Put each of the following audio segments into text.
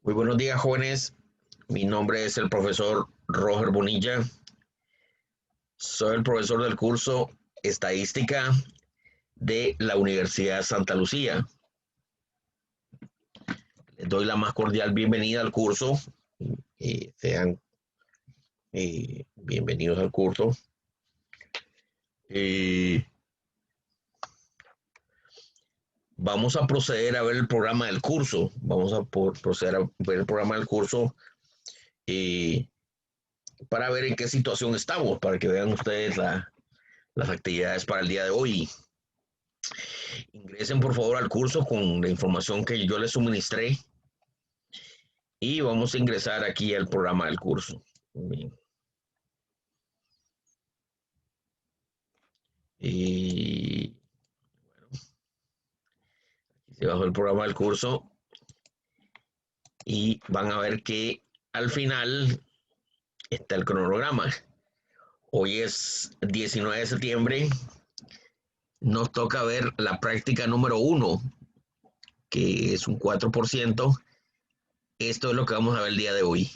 Muy buenos días, jóvenes. Mi nombre es el profesor Roger Bonilla. Soy el profesor del curso Estadística de la Universidad Santa Lucía. Les doy la más cordial bienvenida al curso. Sean bienvenidos al curso. Vamos a proceder a ver el programa del curso. Vamos a proceder a ver el programa del curso para ver en qué situación estamos, para que vean ustedes las actividades para el día de hoy. Ingresen por favor al curso con la información que yo les suministré y vamos a ingresar aquí al programa del curso. Bien. Y bueno, aquí se bajó el programa del curso y van a ver que al final está el cronograma. Hoy es 19 de septiembre. Nos toca ver la práctica número 1, que es un 4%. Esto es lo que vamos a ver el día de hoy.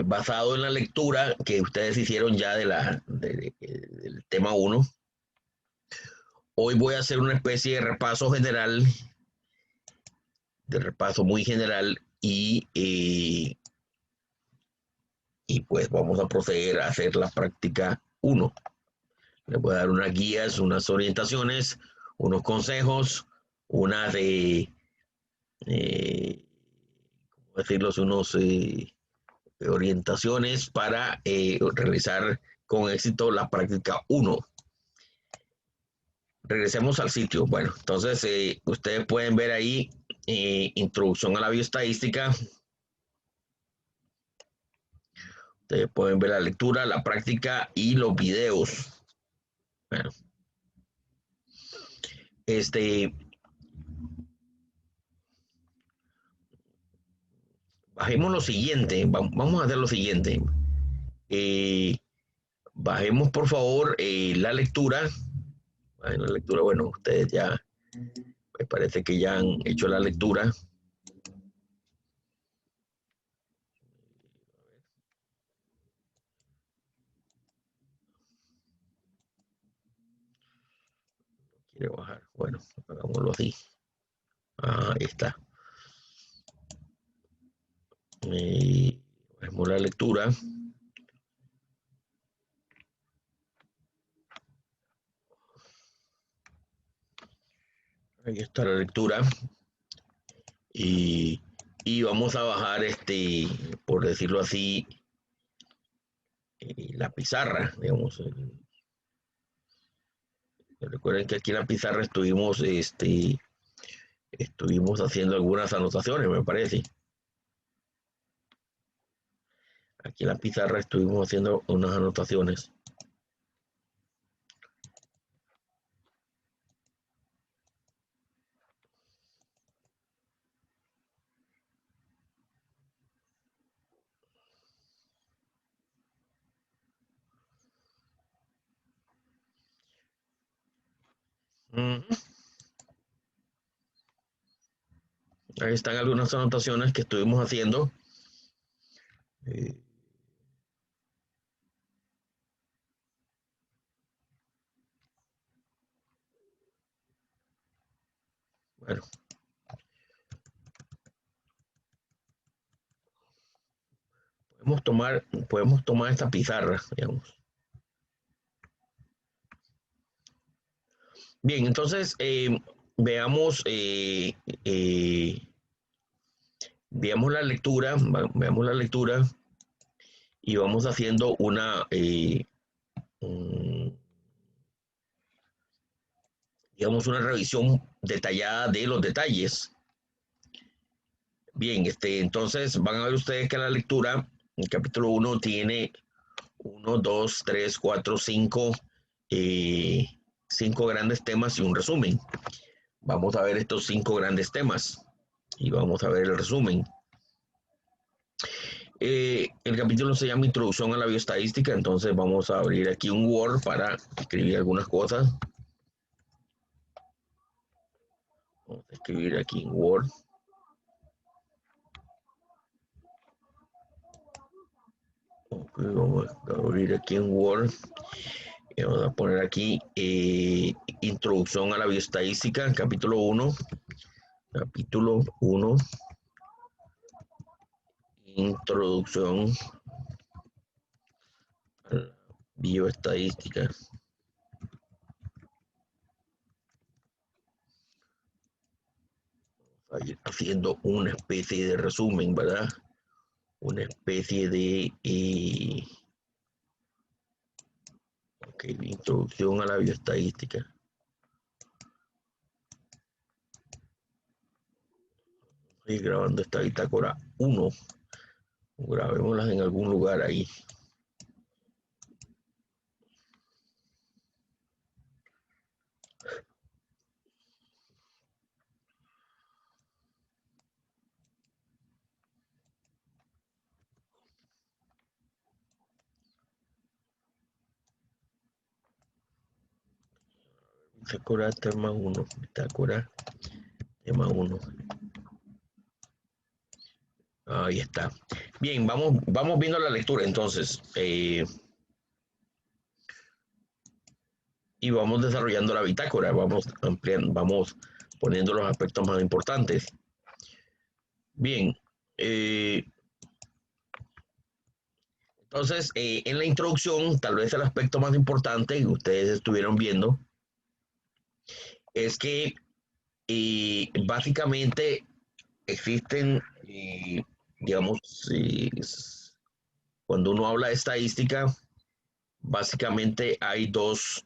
Basado en la lectura que ustedes hicieron ya del tema 1, hoy voy a hacer una especie de repaso general, de repaso muy general y pues vamos a proceder a hacer la práctica 1. Les voy a dar unas guías, unas orientaciones, unos consejos, unas ¿cómo decirlos? Unos orientaciones para realizar con éxito la práctica 1. Regresemos al sitio. Bueno, entonces ustedes pueden ver ahí introducción a la bioestadística. Ustedes pueden ver la lectura, la práctica y los videos. Bueno, bajemos lo siguiente. Vamos a hacer lo siguiente. Eh, Bajemos por favor la lectura. La lectura, bueno, ustedes ya, me parece que ya han hecho la lectura. Quiere bajar. Bueno, hagámoslo así. Ahí está. Bajemos la lectura. Ahí está la lectura. Y, y vamos a bajar, por decirlo así, la pizarra, digamos. Recuerden que aquí en la pizarra estuvimos haciendo algunas anotaciones, me parece. Aquí en la pizarra estuvimos haciendo unas anotaciones. Ahí están algunas anotaciones que estuvimos haciendo. Eh, bueno, podemos tomar esta pizarra, digamos. Bien, entonces veamos, veamos la lectura, veamos la lectura y vamos haciendo digamos, una revisión detallada de los detalles. Bien, entonces van a ver ustedes que la lectura, el capítulo 1 tiene 1, 2, 3, 4, 5, 5 grandes temas y un resumen. Vamos a ver estos 5 grandes temas y vamos a ver el resumen. El capítulo se llama Introducción a la Bioestadística, entonces vamos a abrir aquí un Word para escribir algunas cosas. Vamos a escribir aquí en Word. Vamos a abrir aquí en Word y vamos a poner aquí Introducción a la Bioestadística, capítulo 1. Capítulo 1. Introducción a la bioestadística. Haciendo una especie de resumen, ¿verdad? Una especie de introducción a la bioestadística. Estoy grabando esta bitácora 1. Grabémoslas en algún lugar ahí. Bitácora tema 1. Bitácora tema 1. Ahí está. Bien, vamos viendo la lectura entonces. Y vamos desarrollando la bitácora. Vamos ampliando, vamos poniendo los aspectos más importantes. Bien. Entonces, en la introducción, tal vez el aspecto más importante que ustedes estuvieron viendo es que básicamente existen, digamos, cuando uno habla de estadística, básicamente hay dos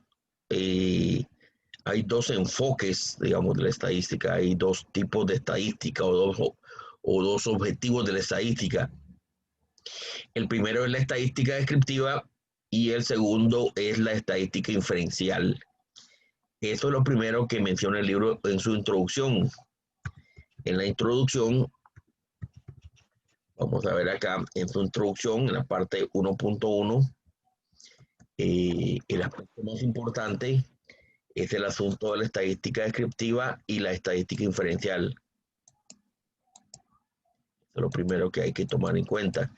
enfoques, digamos, de la estadística, hay dos tipos de estadística o dos objetivos de la estadística. El primero es la estadística descriptiva y el segundo es la estadística inferencial. Eso es lo primero que menciona el libro en su introducción. En la introducción, vamos a ver acá, en su introducción, en la parte 1.1, el aspecto más importante es el asunto de la estadística descriptiva y la estadística inferencial. Eso es lo primero que hay que tomar en cuenta.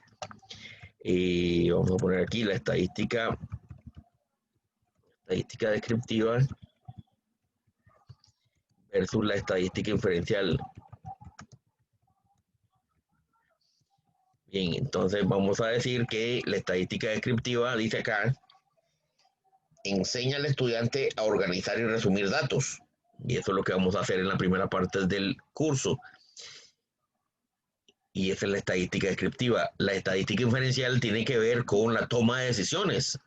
Vamos a poner aquí la estadística descriptiva versus la estadística inferencial. Bien, entonces vamos a decir que la estadística descriptiva, dice acá, enseña al estudiante a organizar y resumir datos. Y eso es lo que vamos a hacer en la primera parte del curso. Y esa es la estadística descriptiva. La estadística inferencial tiene que ver con la toma de decisiones.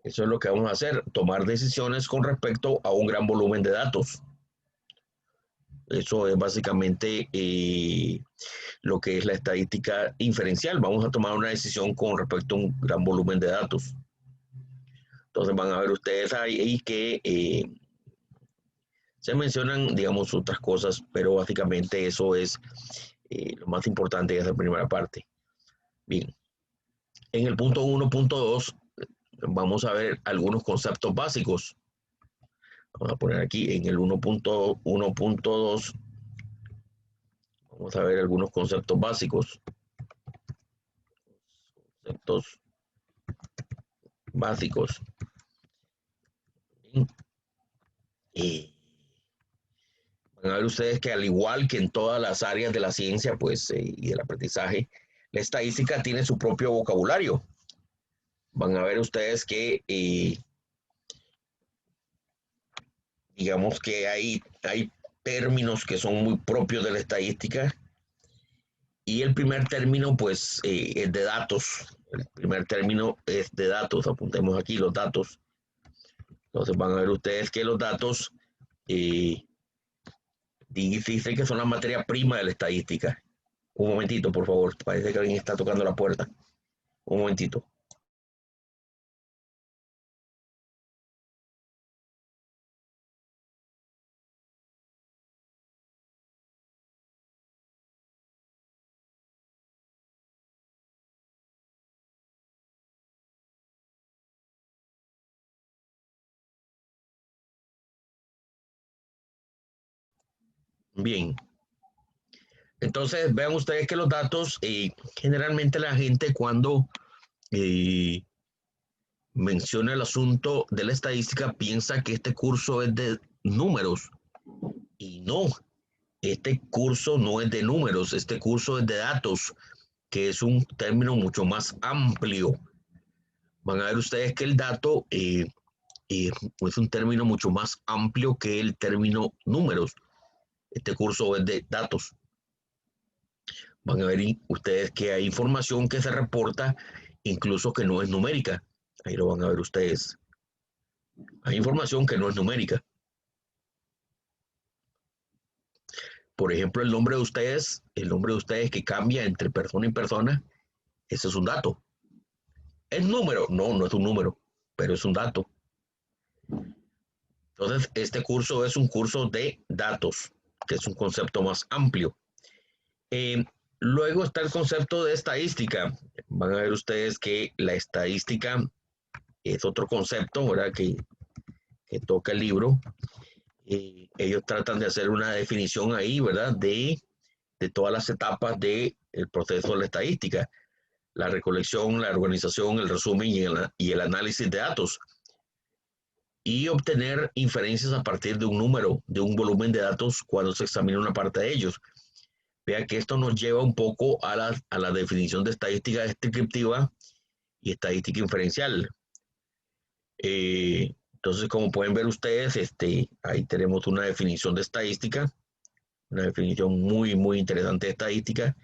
Eso es lo que vamos a hacer, tomar decisiones con respecto a un gran volumen de datos. Eso es básicamente lo que es la estadística inferencial. Vamos a tomar una decisión con respecto a un gran volumen de datos. Entonces van a ver ustedes ahí que se mencionan, digamos, otras cosas, pero básicamente eso es lo más importante de esa primera parte. Bien, en el punto 1.2 vamos a ver algunos conceptos básicos. Vamos a poner aquí en el 1.1.2, vamos a ver algunos conceptos básicos. Conceptos básicos. Y van a ver ustedes que al igual que en todas las áreas de la ciencia pues, y del aprendizaje, la estadística tiene su propio vocabulario. Van a ver ustedes que digamos que hay términos que son muy propios de la estadística y el primer término pues es de datos. El primer término es de datos. Apuntemos aquí los datos. Entonces van a ver ustedes que los datos eh, dice que son la materia prima de la estadística. Un momentito, por favor. Parece que alguien está tocando la puerta. Un momentito. Bien. Entonces, vean ustedes que los datos, generalmente la gente cuando eh, menciona el asunto de la estadística piensa que este curso es de números y no, este curso no es de números, este curso es de datos, que es un término mucho más amplio. Van a ver ustedes que el dato es un término mucho más amplio que el término números. Este curso es de datos. Van a ver ustedes que hay información que se reporta incluso que no es numérica. Ahí lo van a ver ustedes. Hay información que no es numérica. Por ejemplo, el nombre de ustedes que cambia entre persona y persona, ese es un dato. ¿Es número? No, no es un número, pero es un dato. Entonces, este curso es un curso de datos, que es un concepto más amplio. Eh, Luego está el concepto de estadística. Van a ver ustedes que la estadística es otro concepto, ¿verdad? Que toca el libro. Ellos tratan de hacer una definición ahí, ¿verdad? De todas las etapas del proceso de la estadística. La recolección, la organización, el resumen y el análisis de datos. Y obtener inferencias a partir de un número, de un volumen de datos cuando se examina una parte de ellos. Vea que esto nos lleva un poco a la definición de estadística descriptiva y estadística inferencial. Entonces, como pueden ver ustedes, ahí tenemos una definición de estadística, una definición muy, muy interesante de estadística.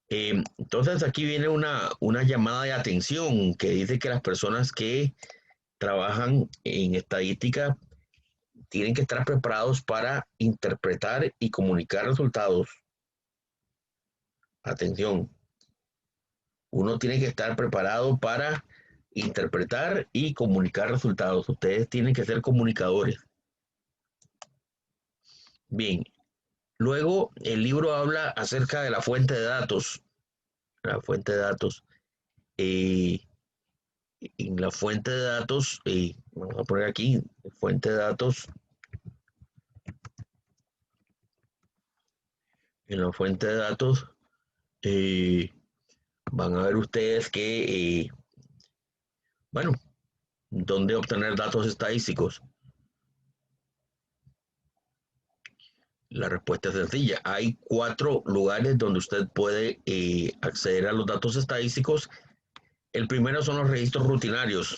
Entonces, aquí viene una llamada de atención que dice que las personas que trabajan en estadística tienen que estar preparados para interpretar y comunicar resultados. Atención, uno tiene que estar preparado para interpretar y comunicar resultados. Ustedes tienen que ser comunicadores. Bien, luego el libro habla acerca de la fuente de datos. La fuente de datos. Eh, en la fuente de datos, vamos a poner aquí, fuente de datos. En la fuente de datos eh, van a ver ustedes que, bueno, dónde obtener datos estadísticos. La respuesta es sencilla. Hay 4 lugares donde usted puede acceder a los datos estadísticos. El primero son los registros rutinarios.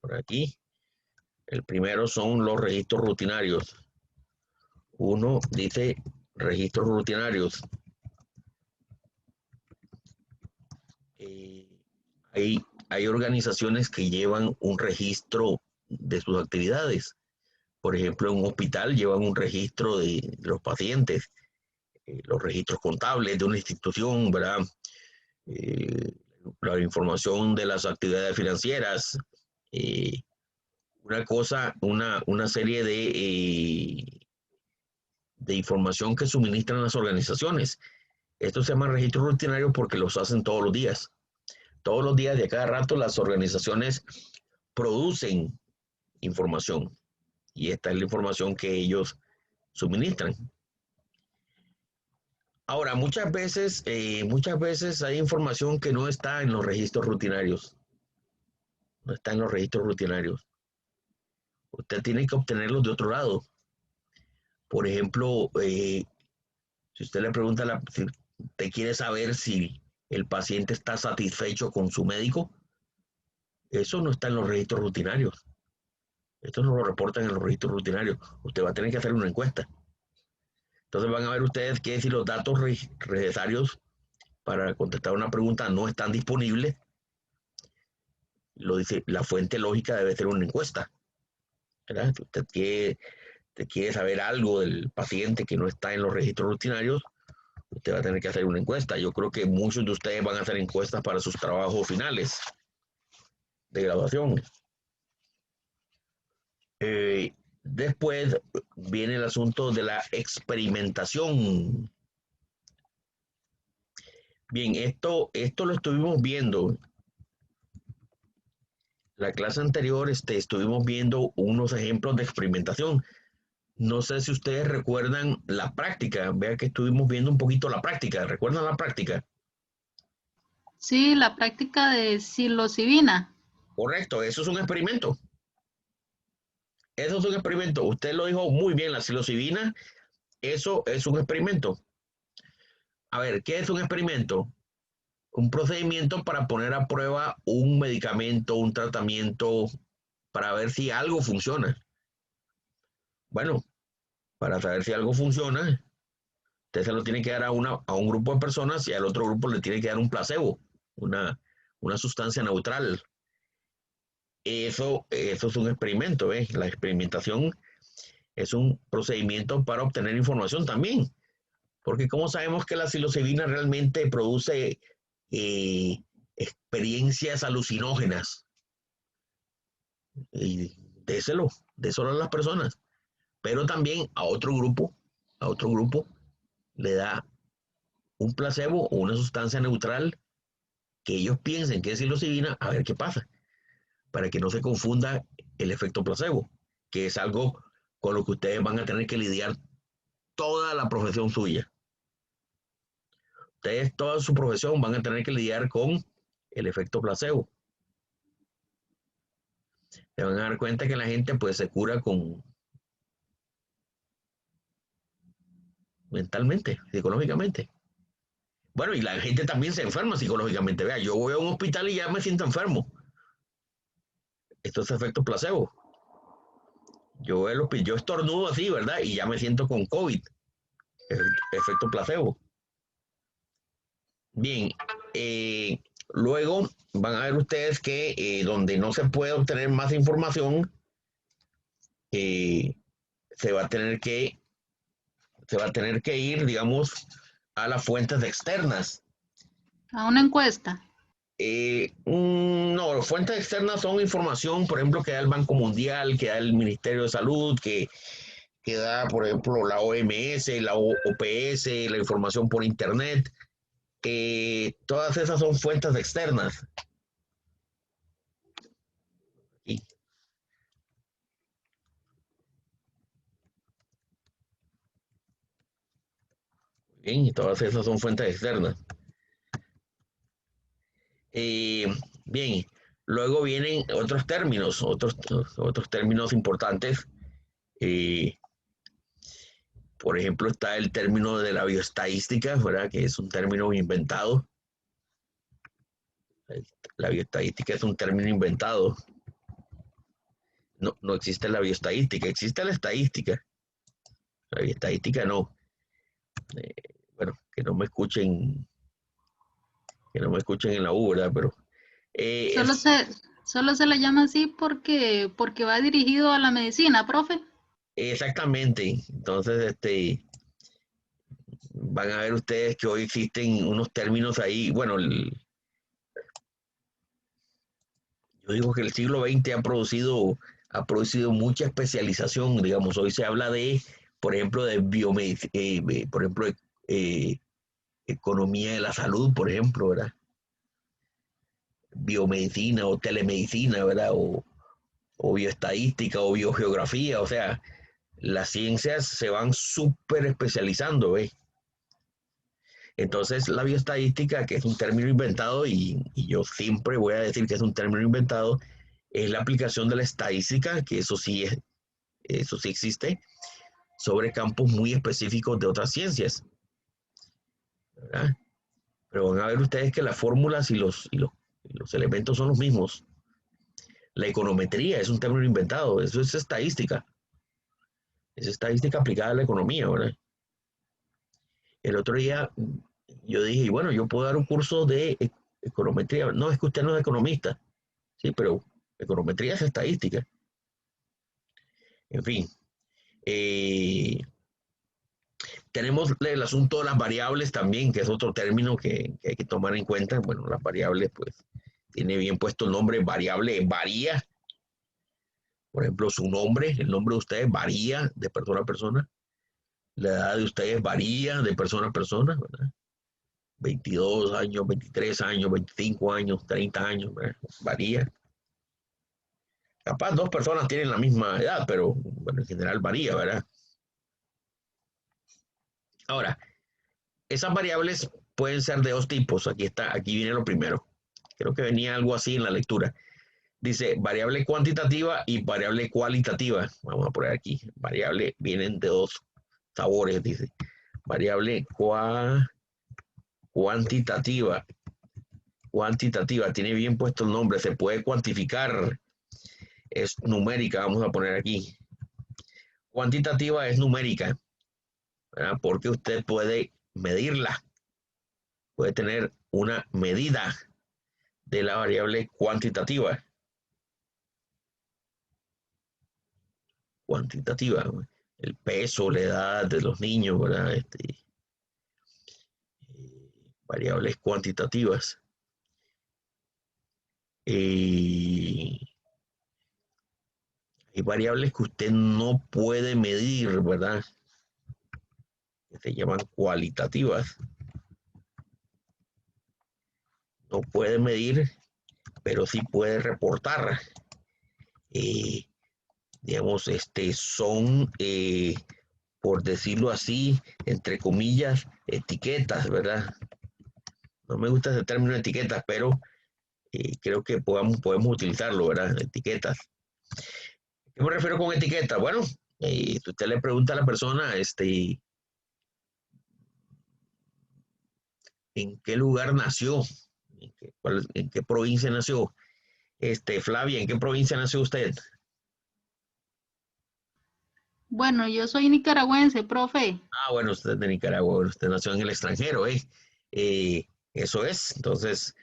Por aquí. El primero son los registros rutinarios. Uno dice registros rutinarios. Eh, hay organizaciones que llevan un registro de sus actividades. Por ejemplo, en un hospital llevan un registro de los pacientes, los registros contables de una institución, ¿verdad? Eh, la información de las actividades financieras, eh, una serie de información que suministran las organizaciones. Esto se llama registro rutinario porque los hacen todos los días. Todos los días, de a cada rato, las organizaciones producen información y esta es la información que ellos suministran. Ahora, muchas veces hay información que no está en los registros rutinarios. No está en los registros rutinarios. Usted tiene que obtenerlos de otro lado. Por ejemplo, si usted le pregunta, si usted quiere saber si el paciente está satisfecho con su médico, eso no está en los registros rutinarios. Esto no lo reportan en los registros rutinarios. Usted va a tener que hacer una encuesta. Entonces van a ver ustedes que si los datos necesarios para contestar una pregunta no están disponibles, lo dice la fuente lógica debe ser una encuesta. ¿Verdad? Si usted quiere saber algo del paciente que no está en los registros rutinarios, usted va a tener que hacer una encuesta. Yo creo que muchos de ustedes van a hacer encuestas para sus trabajos finales de graduación. Después viene el asunto de la experimentación. Bien, esto lo estuvimos viendo. La clase anterior estuvimos viendo unos ejemplos de experimentación. No sé si ustedes recuerdan la práctica. Vea que estuvimos viendo un poquito la práctica. ¿Recuerdan la práctica? Sí, la práctica de psilocibina. Correcto, eso es un experimento. Eso es un experimento. Usted lo dijo muy bien, la psilocibina, eso es un experimento. A ver, ¿qué es un experimento? Un procedimiento para poner a prueba un medicamento, un tratamiento, para ver si algo funciona. Bueno, para saber si algo funciona, usted se lo tiene que dar a un grupo de personas y al otro grupo le tiene que dar un placebo, una, una sustancia neutral. Eso es un experimento, ¿ves? La experimentación es un procedimiento para obtener información también, porque ¿cómo sabemos que la psilocibina realmente produce eh, experiencias alucinógenas? Y déselo a las personas, pero también a otro grupo le da un placebo o una sustancia neutral que ellos piensen que es psilocibina, a ver qué pasa, para que no se confunda el efecto placebo, que es algo con lo que ustedes van a tener que lidiar toda la profesión suya. Ustedes, toda su profesión, van a tener que lidiar con el efecto placebo. Se van a dar cuenta que la gente pues se cura con mentalmente, psicológicamente. Bueno, y la gente también se enferma psicológicamente. Vea, yo voy a un hospital y ya me siento enfermo. Esto es efecto placebo. Yo estornudo así, ¿verdad? Y ya me siento con COVID. Efecto placebo. Bien, luego van a ver ustedes que donde no se puede obtener más información, eh, se va a tener que, se va a tener que ir, digamos, a las fuentes externas. A una encuesta. No, fuentes externas son información, por ejemplo, que da el Banco Mundial, que da el Ministerio de Salud, que da, por ejemplo, la OMS, la OPS, la información por Internet. Todas esas son fuentes externas. Y, bien, y todas esas son fuentes externas. Eh, bien, luego vienen otros términos importantes. Eh, por ejemplo, está el término de la bioestadística, ¿verdad? Que es un término inventado. La bioestadística es un término inventado. No, no existe la bioestadística, existe la estadística. La bioestadística no. Eh, bueno, que no me escuchen en la U, ¿verdad? Pero Solo se, solo se le llama así porque va dirigido a la medicina, profe. exactamente. Entonces, van a ver ustedes que hoy existen unos términos ahí. Bueno, yo digo que el siglo XX ha producido mucha especialización. Digamos, hoy se habla por ejemplo, de biomedicina, por ejemplo, eh, economía de la salud, por ejemplo, ¿verdad? Biomedicina o telemedicina, ¿verdad? O bioestadística o biogeografía, o sea, las ciencias se van súper especializando, ¿ves? Entonces, la bioestadística, que es un término inventado, y yo siempre voy a decir que es un término inventado, es la aplicación de la estadística, que eso sí existe, sobre campos muy específicos de otras ciencias, ¿verdad? Pero van a ver ustedes que las fórmulas y los elementos son los mismos. La econometría es un término inventado, eso es estadística aplicada a la economía, ¿verdad? El otro día yo dije, bueno, yo puedo dar un curso de econometría. No, es que usted no es economista, sí, pero econometría es estadística. En fin, eh, tenemos el asunto de las variables también, que es otro término que hay que tomar en cuenta. Bueno, las variables, pues, tiene bien puesto el nombre, variable varía. Por ejemplo, su nombre, el nombre de ustedes varía de persona a persona. La edad de ustedes varía de persona a persona, ¿verdad? 22 años, 23 años, 25 años, 30 años, ¿verdad? Varía. Capaz dos personas tienen la misma edad, pero bueno, en general varía, ¿verdad? Ahora, esas variables pueden ser de dos tipos. Aquí está, aquí viene lo primero. Creo que venía algo así en la lectura. Dice variable cuantitativa y variable cualitativa. Vamos a poner aquí. Variable vienen de dos sabores, dice. Variable cuantitativa. Cuantitativa, tiene bien puesto el nombre, se puede cuantificar, es numérica, vamos a poner aquí. Cuantitativa es numérica, ¿verdad? Porque usted puede medirla, puede tener una medida de la variable cuantitativa. Cuantitativa, el peso, la edad de los niños, ¿verdad? Variables cuantitativas. Hay variables que usted no puede medir, ¿verdad? Que se llaman cualitativas. No puede medir, pero sí puede reportar. Eh, digamos, son, por decirlo así, entre comillas, etiquetas, ¿verdad? No me gusta ese término etiquetas, pero creo que podemos utilizarlo, ¿verdad? Etiquetas. ¿Qué me refiero con etiquetas? Bueno, si usted le pregunta a la persona, ¿en qué lugar nació? ¿En qué provincia nació? Flavia, ¿en qué provincia nació usted? Bueno, yo soy nicaragüense, profe. Ah, bueno, usted es de Nicaragua, bueno, usted nació en el extranjero, ¿eh? Eso es. Entonces,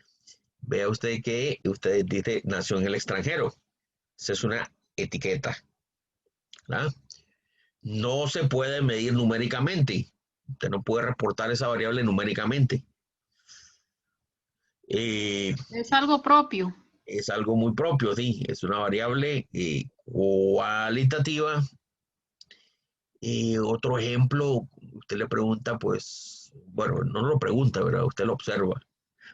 vea usted que usted dice nació en el extranjero. Esa es una etiqueta, ¿verdad? No se puede medir numéricamente. Usted no puede reportar esa variable numéricamente. Eh, Es algo propio. es algo muy propio, sí. Es una variable cualitativa. Otro ejemplo, usted le pregunta, pues, bueno, no lo pregunta, ¿verdad? Usted lo observa.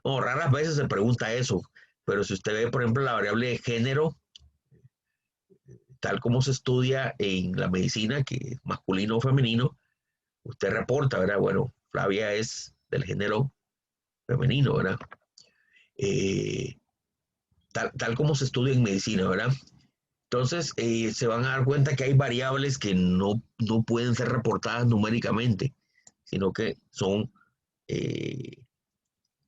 No, raras veces se pregunta eso, pero si usted ve, por ejemplo, la variable de género, tal como se estudia en la medicina, que es masculino o femenino, usted reporta, ¿verdad? Bueno, Flavia es del género femenino, ¿verdad? Eh, tal como se estudia en medicina, ¿verdad? Entonces, se van a dar cuenta que hay variables que no pueden ser reportadas numéricamente, sino que eh,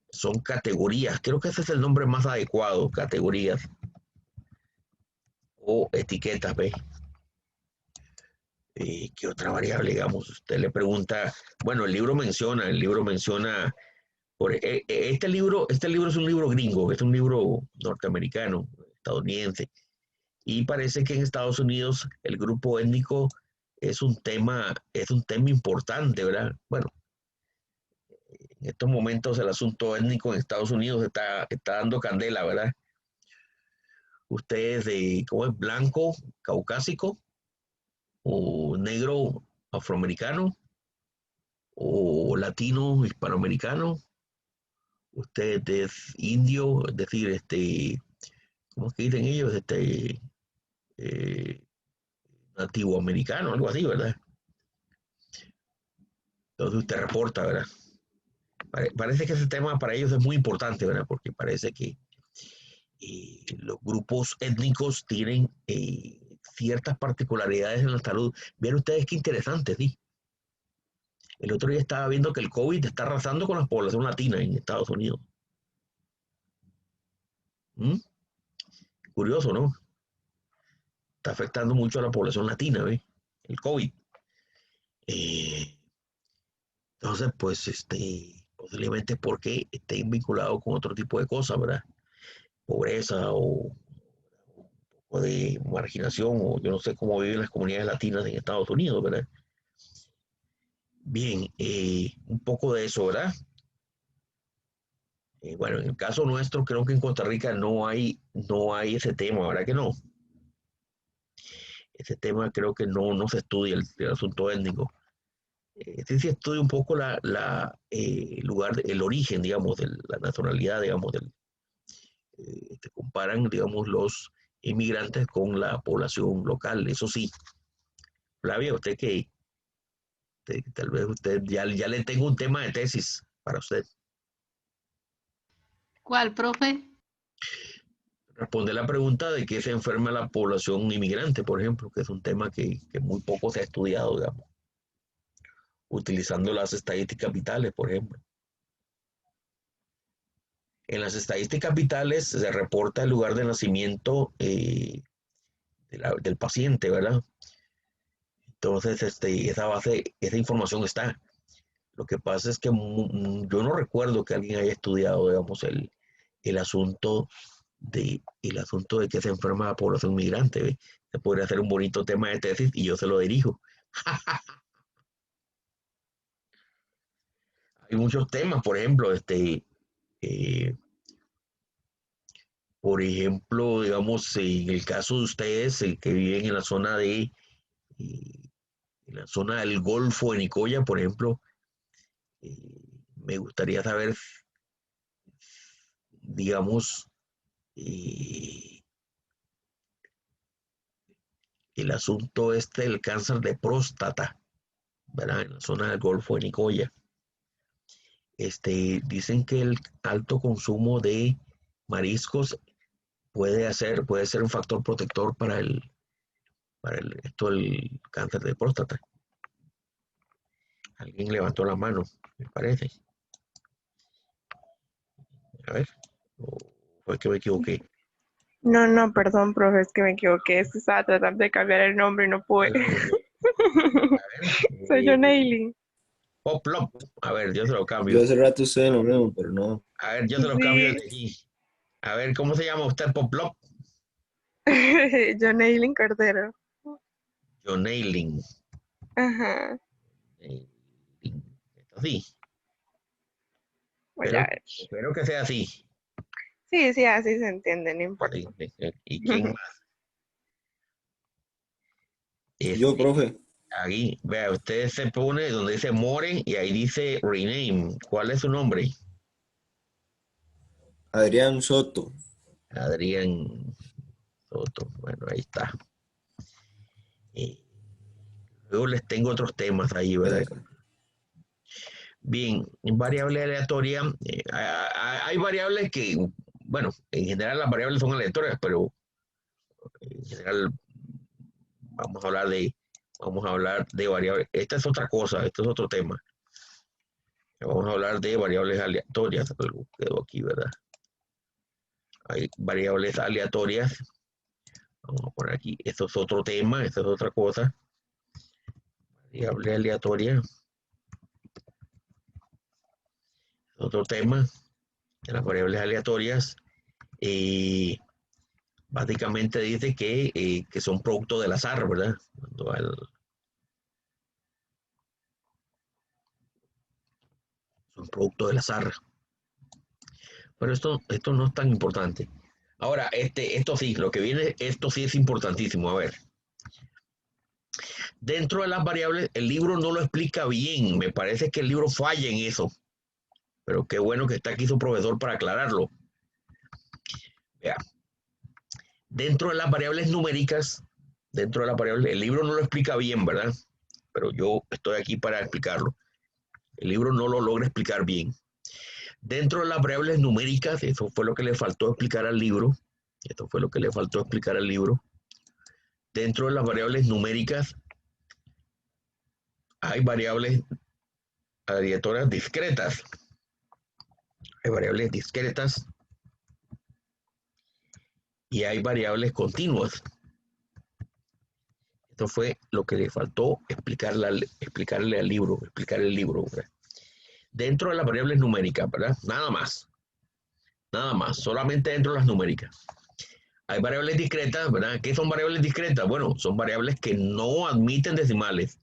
son categorías. Creo que ese es el nombre más adecuado, categorías o etiquetas, ¿ves? ¿Qué otra variable, digamos? Usted le pregunta, bueno, el libro menciona, este libro es un libro gringo, es un libro norteamericano, estadounidense, y parece que en Estados Unidos el grupo étnico es un tema importante, ¿verdad? Bueno, en estos momentos el asunto étnico en Estados Unidos está dando candela, ¿verdad? Usted es de, ¿cómo es? Blanco, caucásico, o negro afroamericano, o latino hispanoamericano. Usted es indio, es decir, ¿cómo es que dicen ellos? Eh, nativo americano, algo así, ¿verdad? Entonces usted reporta, ¿verdad? Parece que ese tema para ellos es muy importante, ¿verdad? Porque parece que los grupos étnicos tienen ciertas particularidades en la salud. Vean ustedes qué interesante, ¿sí? El otro día estaba viendo que el COVID está arrasando con la población latina en Estados Unidos. ¿Mm? Curioso, ¿no? Está afectando mucho a la población latina, ¿ve? El COVID. Eh, entonces, pues, posiblemente porque esté vinculado con otro tipo de cosas, ¿verdad? Pobreza o de marginación, o yo no sé cómo viven las comunidades latinas en Estados Unidos, ¿verdad? Bien, un poco de eso, ¿verdad? Bueno, en el caso nuestro, creo que en Costa Rica no hay ese tema, ¿verdad que no? Ese tema creo que no se estudia el asunto étnico. Sí se estudia un poco el origen, digamos, de la nacionalidad, digamos, se comparan, digamos, los inmigrantes con la población local. Eso sí, Flavia, usted que Tal vez usted ya le tengo un tema de tesis para usted. ¿Cuál, profe? Responde la pregunta de qué se enferma la población inmigrante, por ejemplo, que es un tema que muy poco se ha estudiado, digamos, utilizando las estadísticas vitales, por ejemplo. En las estadísticas vitales se reporta el lugar de nacimiento del paciente, ¿verdad? Entonces, esa información está. Lo que pasa es que yo no recuerdo que alguien haya estudiado, digamos, el asunto de que se enferma la población migrante, ¿ve? Se podría hacer un bonito tema de tesis y yo se lo dirijo. Hay muchos temas, eh, por ejemplo, digamos, en el caso de ustedes que viven en la zona eh, en la zona del Golfo de Nicoya, por ejemplo, me gustaría saber, digamos, eh, el asunto del cáncer de próstata, ¿verdad? En la zona del Golfo de Nicoya. Dicen que el alto consumo de mariscos puede ser un factor protector el cáncer de próstata. Alguien levantó la mano, me parece. A ver, o fue que me equivoqué. No, perdón, profe, es que me equivoqué. Es que estaba tratando de cambiar el nombre y no pude. A ver, Soy John Aileen. Poplop. A ver, yo se lo cambio. Yo hace rato estoy en lo mismo, pero no. A ver, yo se lo cambio desde aquí. A ver, ¿cómo se llama usted, Poplop? John Aileen Cordero. John Ailing. Ajá. Así. Voy a ver. Espero que sea así. Sí, así se entiende, no importa. ¿Y quién más? Yo, profe, Aquí, vea, usted se pone donde dice More y ahí dice Rename. ¿Cuál es su nombre? Adrián Soto. Adrián Soto. Bueno, ahí está. Luego les tengo otros temas ahí, ¿verdad? Bien, variable aleatoria. Hay variables que, bueno, en general las variables son aleatorias, pero en general vamos a hablar de variables. Esta es otra cosa, este es otro tema. Vamos a hablar de variables aleatorias. Algo quedó aquí, ¿verdad? Hay variables aleatorias. Vamos a poner aquí. Esto es otro tema, esto es otra cosa. Variable aleatoria. Otro tema. De las variables aleatorias. Básicamente dice que son producto del azar, ¿verdad? Son producto del azar. Pero esto no es tan importante. Ahora, esto sí, lo que viene, esto sí es importantísimo. A ver, dentro de las variables, el libro no lo explica bien. Me parece que el libro falla en eso. Pero qué bueno que está aquí su profesor para aclararlo. Vea, dentro de las variables numéricas, el libro no lo explica bien, ¿verdad? Pero yo estoy aquí para explicarlo. El libro no lo logra explicar bien. Dentro de las variables numéricas, eso fue lo que le faltó explicar al libro. Dentro de las variables numéricas hay variables aleatorias discretas. Hay variables discretas y hay variables continuas. Esto fue lo que le faltó explicarle al libro, explicar el libro, ¿verdad? Dentro de las variables numéricas, ¿verdad? Nada más, solamente dentro de las numéricas. Hay variables discretas, ¿verdad? ¿Qué son variables discretas? Bueno, son variables que no admiten decimales.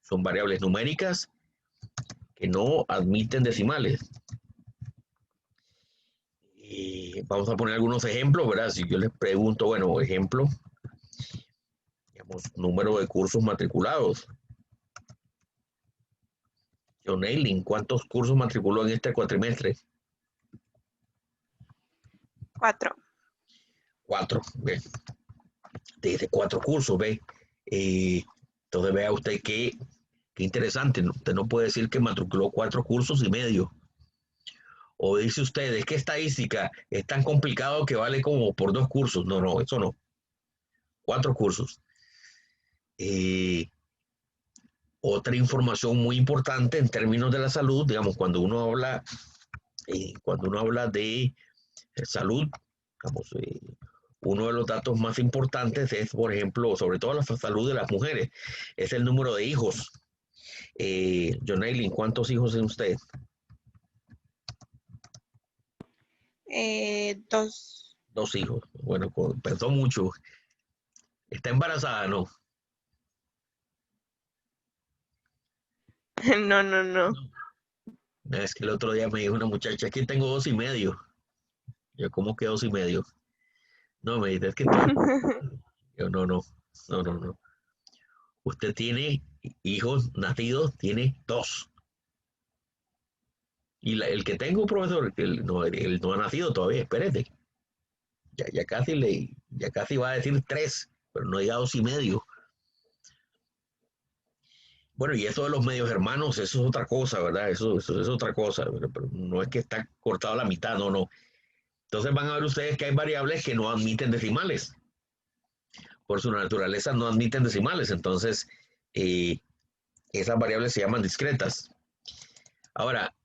Son variables numéricas que no admiten decimales. Y vamos a poner algunos ejemplos, ¿verdad? Si yo les pregunto, bueno, ejemplo, digamos, número de cursos matriculados. John Ailing, ¿cuántos cursos matriculó en este cuatrimestre? 4. 4, ¿ve? Dice 4 cursos, ¿ve? Entonces vea usted que Qué interesante, ¿no? Usted no puede decir que matriculó 4 cursos y medio. O dice usted, es que estadística es tan complicado que vale como por 2 cursos. No, no, eso no. 4 cursos. Eh, Otra información muy importante en términos de la salud, digamos, cuando uno habla de salud, digamos, uno de los datos más importantes es, por ejemplo, sobre todo la salud de las mujeres, es el número de hijos. John Eileen, ¿cuántos hijos tiene usted? 2. 2 hijos. Bueno, perdón mucho. ¿Está embarazada? No. No, no, no. Es que el otro día me dijo una muchacha, aquí tengo 2 y medio. Yo, ¿cómo que 2 y medio? No, me dice, es que estoy... Yo, no, no, no, no, no. Usted tiene hijos nacidos, tiene 2. Y el que tengo, profesor, él no ha nacido todavía, espérate. Ya casi va a decir 3, pero no diga 2 y medio. Bueno, y eso de los medios hermanos, eso es otra cosa, ¿verdad? Eso es otra cosa, pero no es que está cortado a la mitad, no, no. Entonces van a ver ustedes que hay variables que no admiten decimales. Por su naturaleza no admiten decimales, entonces eh, esas variables se llaman discretas. Ahora,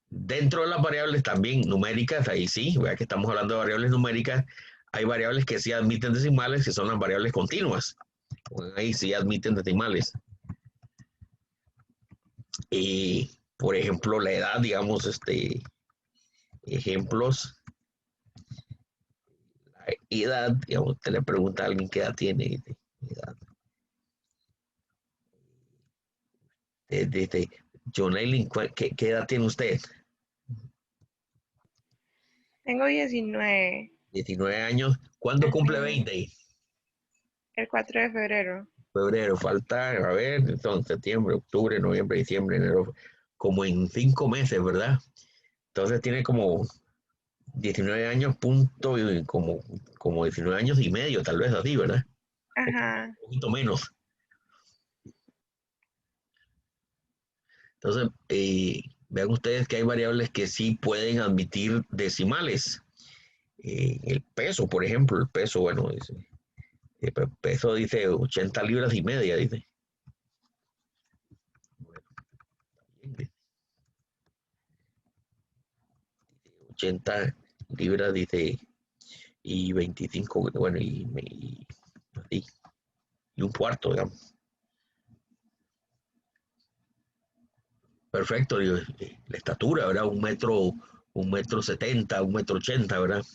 dentro de las variables también numéricas, ahí sí, vea que estamos hablando de variables numéricas, hay variables que sí admiten decimales, que son las variables continuas. Ahí sí admiten decimales. Por ejemplo, la edad, digamos, ejemplos, la edad, digamos, usted le pregunta a alguien qué edad tiene, edad. John Eileen, ¿qué edad tiene usted? Tengo 19. 19 años. ¿Cuándo cumple Ujú. 20? El 4 de febrero. Febrero, falta, a ver, son septiembre, octubre, noviembre, diciembre, enero, como en 5 meses, ¿verdad? Entonces tiene como 19 años, punto, y como 19 años y medio, tal vez así, ¿verdad? Ajá. Un poquito menos. Entonces, vean ustedes que hay variables que sí pueden admitir decimales. El peso, por ejemplo, el peso, bueno, el peso dice 80 libras y media, dice. 80 libras, dice, y 25, bueno, así, y un cuarto, digamos. Perfecto, digo, la estatura, ¿verdad? 1 metro 70, 1,80 m, ¿verdad?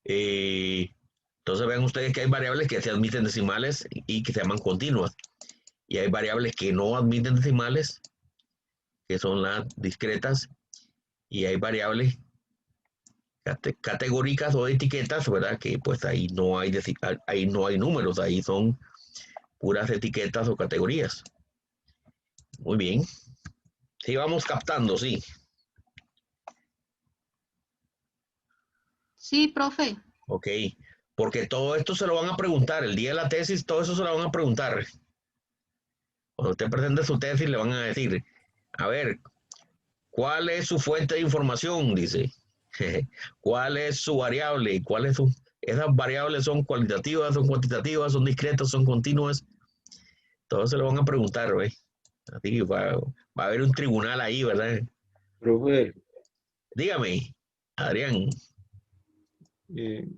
Eh, entonces vean ustedes que hay variables que se admiten decimales y que se llaman continuas. Y hay variables que no admiten decimales, que son las discretas, y hay variables categóricas o etiquetas, ¿verdad? Que pues ahí no hay números, ahí son puras etiquetas o categorías. Muy bien. Sí, vamos captando, sí. Sí, profe. Ok. Porque todo esto se lo van a preguntar. El día de la tesis, todo eso se lo van a preguntar. Cuando usted presente su tesis, le van a decir, a ver, ¿cuál es su fuente de información? Dice. ¿Cuál es su variable? Esas variables son cualitativas, son cuantitativas, son discretas, son continuas. Todo se lo van a preguntar, ¿ve? Así que va a haber un tribunal ahí, ¿verdad? Profe, Dígame, Adrián. eh,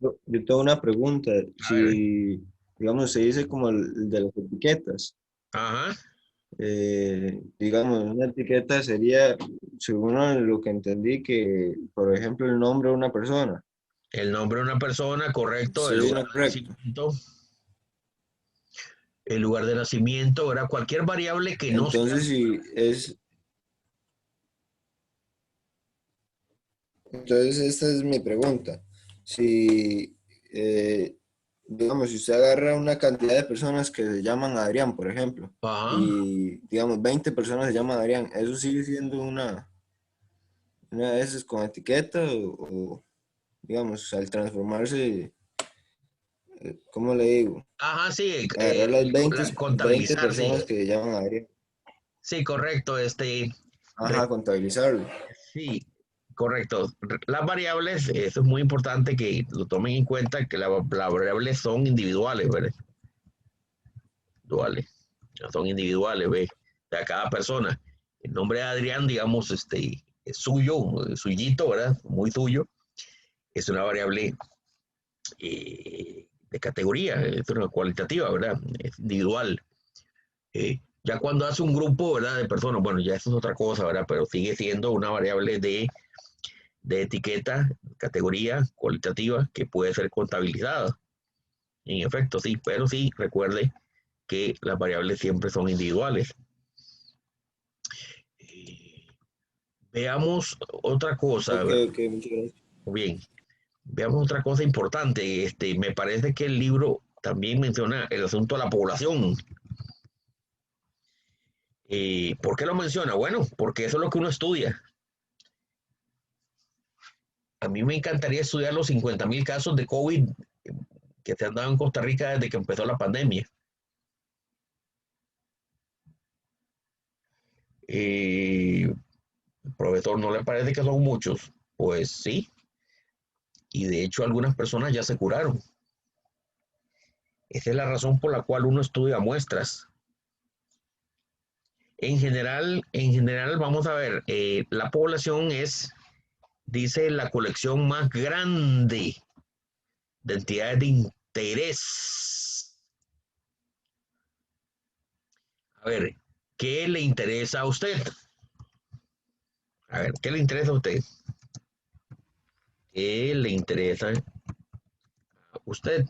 yo tengo una pregunta. A ver. Si, digamos, se dice como el de las etiquetas, Ajá. digamos, una etiqueta sería, según lo que entendí, que, por ejemplo, el nombre de una persona. El nombre de una persona, correcto. Estoy en lo correcto. El lugar de nacimiento, ¿verdad? Cualquier variable que no sea. Entonces, si es, entonces esta es mi pregunta. Si, digamos, si usted agarra una cantidad de personas que se llaman Adrián, por ejemplo, Ajá. y digamos 20 personas se llaman Adrián, ¿eso sigue siendo una de esas con etiqueta o, digamos, al transformarse ¿cómo le digo? Ajá, sí, Agarrar las 20 contabilizar, sí. personas que se llaman Adrián. Sí, correcto. Ajá, contabilizarlo. Sí, correcto. Las variables, eso es muy importante que lo tomen en cuenta, que las variables son individuales, ¿verdad? Individuales, son individuales, ¿ves? De cada persona. El nombre de Adrián, digamos, es suyo, suyito, ¿verdad? Muy suyo. Es una variable de categoría, es una cualitativa, ¿verdad? Es individual. Ya cuando hace un grupo, ¿verdad? De personas, bueno, ya eso es otra cosa, ¿verdad? Pero sigue siendo una variable de etiqueta, categoría cualitativa que puede ser contabilizada. En efecto, sí, pero sí, recuerde que las variables siempre son individuales. Eh, Veamos otra cosa. Ok, ok, muchas gracias. Bien, veamos otra cosa importante. Me parece que el libro también menciona el asunto de la población. ¿Por qué lo menciona? Bueno, porque eso es lo que uno estudia. A mí me encantaría estudiar los 50.000 casos de COVID que se han dado en Costa Rica desde que empezó la pandemia. Profesor, ¿no le parece que son muchos? Pues sí, y de hecho algunas personas ya se curaron. Esa es la razón por la cual uno estudia muestras. En general, vamos a ver, la población es, dice, la colección más grande de entidades de interés. A ver, ¿qué le interesa a usted? A ver, ¿qué le interesa a usted? ¿Qué le interesa a usted?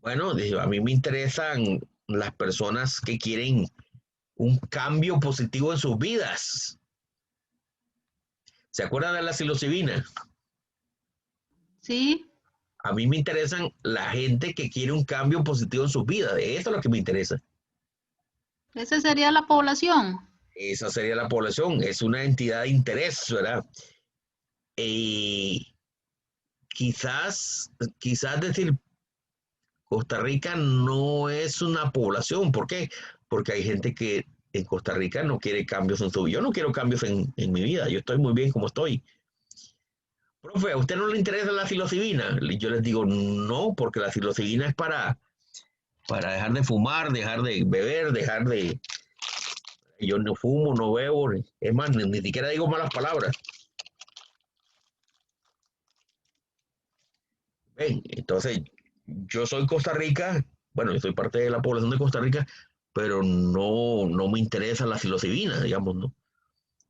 Bueno, a mí me interesan las personas que quieren un cambio positivo en sus vidas. ¿Se acuerdan de la psilocibina? Sí, A mí me interesan la gente que quiere un cambio positivo en sus vidas. Eso es lo que me interesa. esa sería la población. Esa sería la población. Es una entidad de interés, ¿verdad? Y quizás decir, Costa Rica no es una población. ¿Por qué? Porque hay gente que en Costa Rica no quiere cambios en su vida. Yo no quiero cambios en mi vida. Yo estoy muy bien como estoy. Profe, ¿a usted no le interesa la psilocibina? Yo les digo, no, porque la psilocibina es para dejar de fumar, dejar de beber, dejar de... Yo no fumo, no bebo, es más, ni siquiera digo malas palabras. ¿Ven? Entonces, yo soy Costa Rica, bueno, yo soy parte de la población de Costa Rica, pero no me interesa la psilocibina, digamos, ¿no?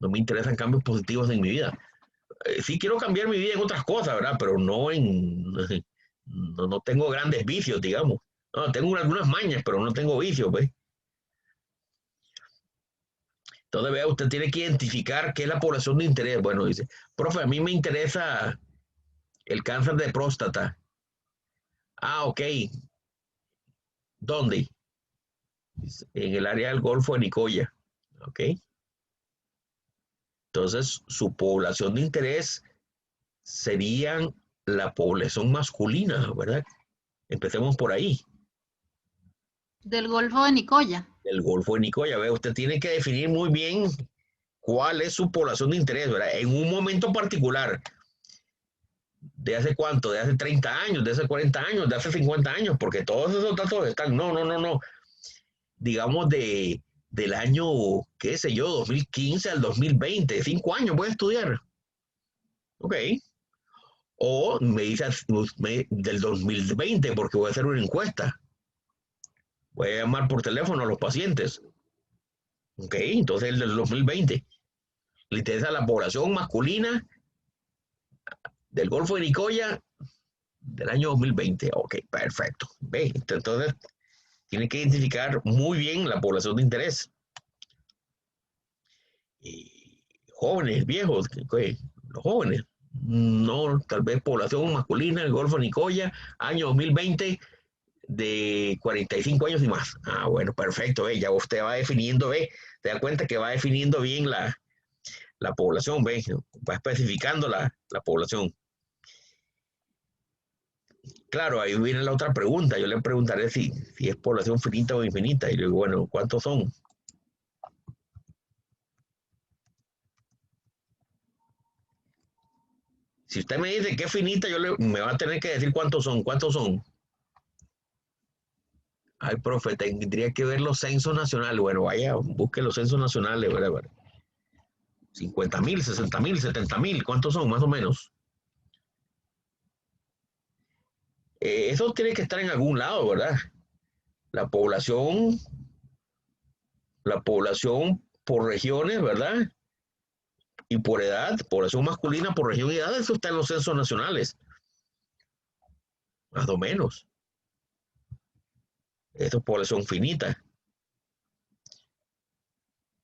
No me interesan cambios positivos en mi vida. Sí quiero cambiar mi vida en otras cosas, ¿verdad? Pero no no tengo grandes vicios, digamos. No, tengo algunas mañas, pero no tengo vicios, ¿ves? Entonces, vea, usted tiene que identificar qué es la población de interés. Bueno, dice, profe, a mí me interesa el cáncer de próstata. Ah, ok. ¿Dónde? Dice, en el área del Golfo de Nicoya. Ok. Entonces, su población de interés serían la población masculina, ¿verdad? Empecemos por ahí. Del Golfo de Nicoya. El Golfo de Nicoya, ¿ve? Usted tiene que definir muy bien cuál es su población de interés, ¿verdad? En un momento particular. ¿De hace cuánto? ¿De hace 30 años? ¿De hace 40 años? ¿De hace 50 años? Porque todos esos datos están, no. Digamos del año, qué sé yo, 2015 al 2020, 5 años voy a estudiar. Ok. O me dice del 2020 porque voy a hacer una encuesta. Voy a llamar por teléfono a los pacientes. Ok, entonces el del 2020. Le interesa la población masculina del Golfo de Nicoya del año 2020. Ok, perfecto. Ve, entonces tiene que identificar muy bien la población de interés. Jóvenes, viejos, los jóvenes. No, tal vez población masculina del Golfo de Nicoya, año 2020, de 45 años y más. Ah, bueno, perfecto. Ya usted va definiendo, te da cuenta que va definiendo bien la población, va especificando la población. Claro, ahí viene la otra pregunta. Yo le preguntaré si es población finita o infinita. Y le digo, bueno, ¿cuántos son? Si usted me dice que es finita, me va a tener que decir cuántos son. ¿Cuántos son? Ay, profe, tendría que ver los censos nacionales. Bueno, vaya, busque los censos nacionales, ¿verdad? 50.000, 60.000, 70.000. ¿Cuántos son, más o menos? Eso tiene que estar en algún lado, ¿verdad? La población, la población por regiones, ¿verdad? Y por edad, población masculina por región y edad, eso está en los censos nacionales, más o menos. Esto es población finita.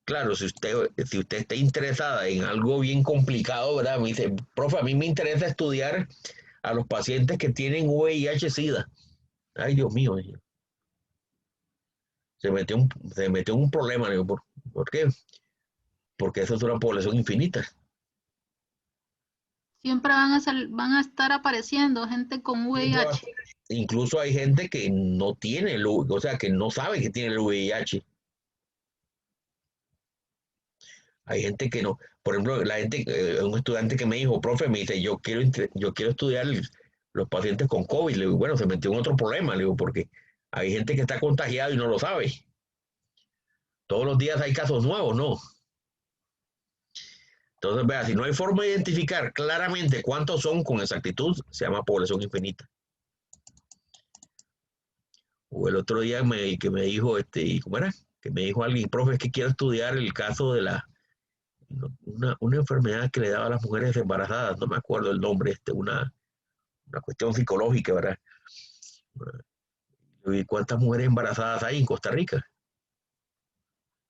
Claro, si usted está interesada en algo bien complicado, ¿verdad? Me dice, profe, a mí me interesa estudiar a los pacientes que tienen VIH-Sida. Ay, Dios mío, se metió en un problema. Digo, ¿por qué? Porque esa es una población infinita. Siempre van a estar apareciendo gente con VIH. Incluso hay gente que no tiene, o sea, que no sabe que tiene el VIH. Hay gente que no. Por ejemplo, un estudiante que me dijo, profe, me dice, yo quiero estudiar los pacientes con COVID. Le digo, bueno, se metió en otro problema, le digo, porque hay gente que está contagiada y no lo sabe. Todos los días hay casos nuevos, ¿no? Entonces, vea, si no hay forma de identificar claramente cuántos son con exactitud, se llama población infinita. O el otro día que me dijo, ¿cómo era? Que me dijo alguien, profe, es que quiero estudiar el caso de una enfermedad que le daba a las mujeres embarazadas, no me acuerdo el nombre, una cuestión psicológica, ¿verdad? ¿Y cuántas mujeres embarazadas hay en Costa Rica?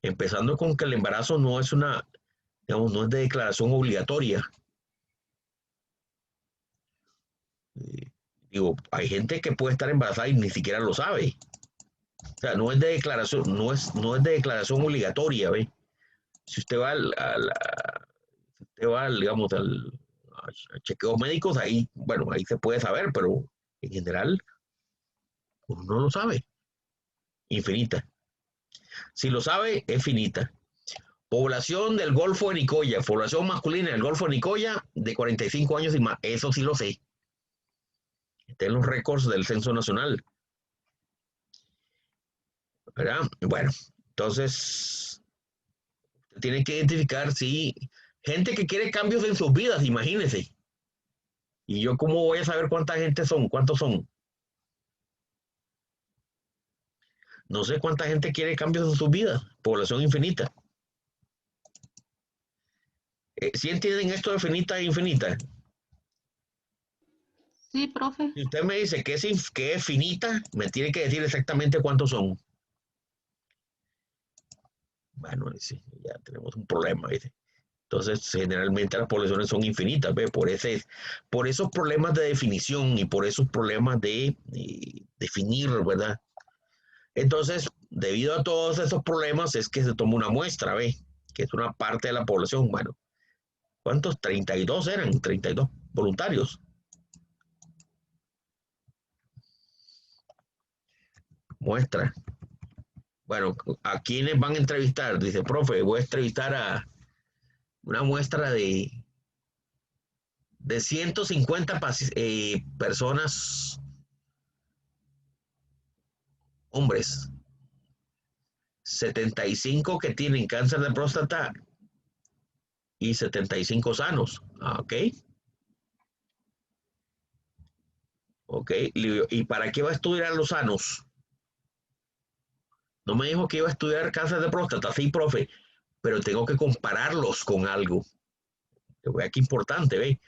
Empezando con que el embarazo no es digamos, no es de declaración obligatoria. Eh, Digo, hay gente que puede estar embarazada y ni siquiera lo sabe. O sea, no es de declaración, no es de declaración obligatoria, ¿ve? Si usted va digamos, a chequeos médicos, ahí, bueno, ahí se puede saber, pero en general, uno no lo sabe. Infinita. Si lo sabe, es finita. Población del Golfo de Nicoya, población masculina del Golfo de Nicoya de 45 años y más. Eso sí lo sé. Está en los récords del Censo Nacional. ¿Verdad? Bueno, entonces, tiene que identificar si gente que quiere cambios en sus vidas, imagínense. ¿Y yo cómo voy a saber cuánta gente son? ¿Cuántos son? No sé cuánta gente quiere cambios en sus vidas. Población infinita. ¿Sí entienden esto de finita e infinita? Sí, profe. Si usted me dice que es finita, me tiene que decir exactamente cuántos son. Bueno, sí, ya tenemos un problema, ¿viste? Entonces, generalmente las poblaciones son infinitas, ¿ve? Por esos problemas de definición y por esos problemas de definir, ¿verdad? Entonces, debido a todos esos problemas, es que se toma una muestra, ¿ve? Que es una parte de la población. Bueno, ¿cuántos? 32 eran, 32 voluntarios. Muestra. Bueno, ¿a quiénes van a entrevistar? Dice, profe, voy a entrevistar a una muestra de 150 personas, hombres, 75 que tienen cáncer de próstata y 75 sanos. Ok. Ok. ¿Y para qué va a estudiar a los sanos? No me dijo que iba a estudiar cáncer de próstata, sí, profe, pero tengo que compararlos con algo. Vea qué importante, ¿ve?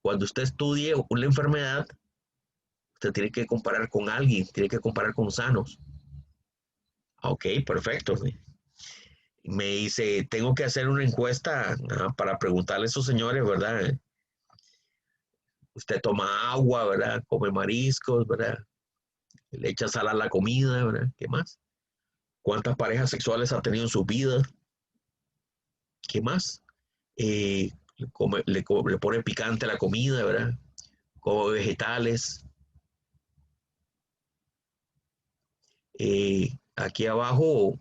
Cuando usted estudie una enfermedad, usted tiene que comparar con alguien, tiene que comparar con sanos. Ok, perfecto. Me dice, tengo que hacer una encuesta para preguntarle a esos señores, ¿verdad? Usted toma agua, ¿verdad? Come mariscos, ¿verdad? Le echa sal a la comida, ¿verdad? ¿Qué más? ¿Cuántas parejas sexuales ha tenido en su vida? ¿Qué más? Le pone picante a la comida, ¿verdad? Come vegetales. Aquí abajo,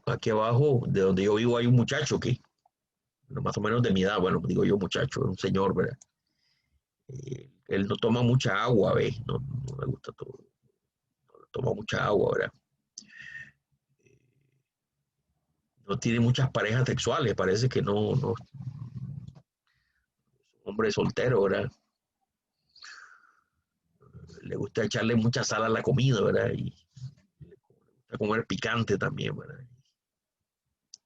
de donde yo vivo, hay un muchacho que, más o menos de mi edad, bueno, digo yo muchacho, un señor, ¿verdad? Él no toma mucha agua, ¿ves? No, no le gusta todo, no toma mucha agua, ¿verdad? No tiene muchas parejas sexuales, parece que no, es un hombre soltero, ¿verdad? Le gusta echarle mucha sal a la comida, ¿verdad? Y le gusta comer picante también, ¿verdad?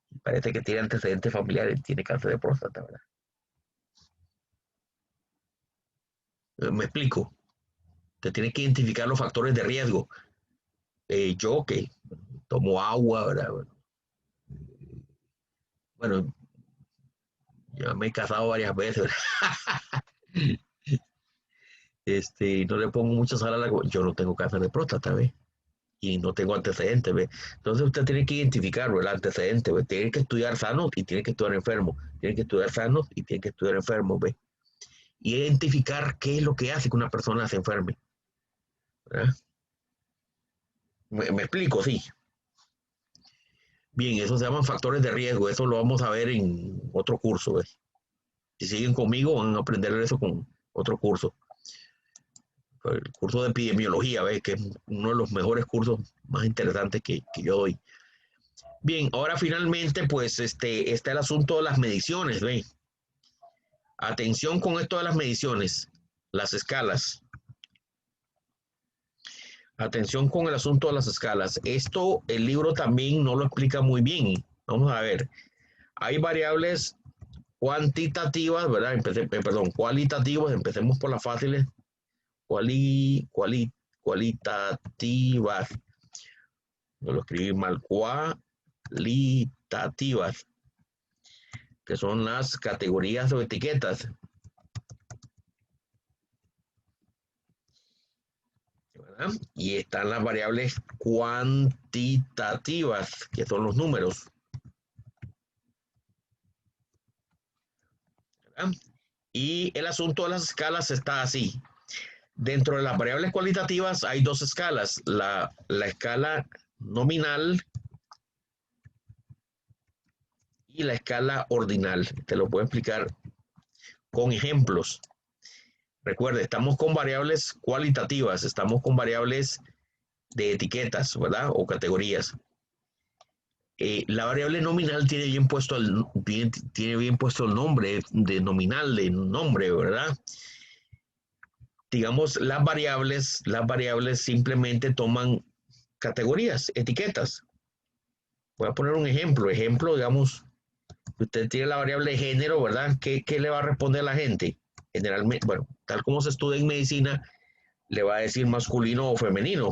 Y parece que tiene antecedentes familiares, tiene cáncer de próstata, ¿verdad? Me explico. Te tienes que identificar los factores de riesgo. Yo que tomo agua, ¿verdad? Bueno, ya me he casado varias veces, ¿verdad? No le pongo mucha sal a la comida. Yo no tengo cáncer de próstata, ¿ves? Y no tengo antecedentes, ¿ves? Entonces usted tiene que identificar, ¿verdad? El antecedente, ¿ves? Tiene que estudiar sano y tiene que estudiar enfermo. Tiene que estudiar sano y tiene que estudiar enfermo, ¿ves? Y identificar qué es lo que hace que una persona se enferme, ¿verdad? Me explico, sí. Bien, eso se llaman factores de riesgo. Eso lo vamos a ver en otro curso, ¿ves? Si siguen conmigo, van a aprender eso con otro curso. El curso de epidemiología, ¿ves? Que es uno de los mejores cursos más interesantes que yo doy. Bien, ahora finalmente, pues, está el asunto de las mediciones, ¿ves? Atención con esto de las mediciones, las escalas. Atención con el asunto de las escalas. Esto el libro también no lo explica muy bien. Vamos a ver. Hay variables cuantitativas, ¿verdad? Perdón, cualitativas. Empecemos por las fáciles. Cualitativas. No lo escribí mal. Cualitativas, que son las categorías o etiquetas. ¿Verdad? Y están las variables cuantitativas, que son los números. ¿Verdad? Y el asunto de las escalas está así. Dentro de las variables cualitativas hay dos escalas. La escala nominal y la escala ordinal. Te lo puedo explicar con ejemplos. Recuerde, estamos con variables cualitativas, estamos con variables de etiquetas, ¿verdad? O categorías. La variable nominal tiene bien puesto el nombre de nominal, de nombre, ¿verdad? Digamos, las variables simplemente toman categorías, etiquetas. Voy a poner un ejemplo, digamos, usted tiene la variable de género, ¿verdad? ¿Qué le va a responder a la gente? Generalmente, bueno, tal como se estudia en medicina, le va a decir masculino o femenino.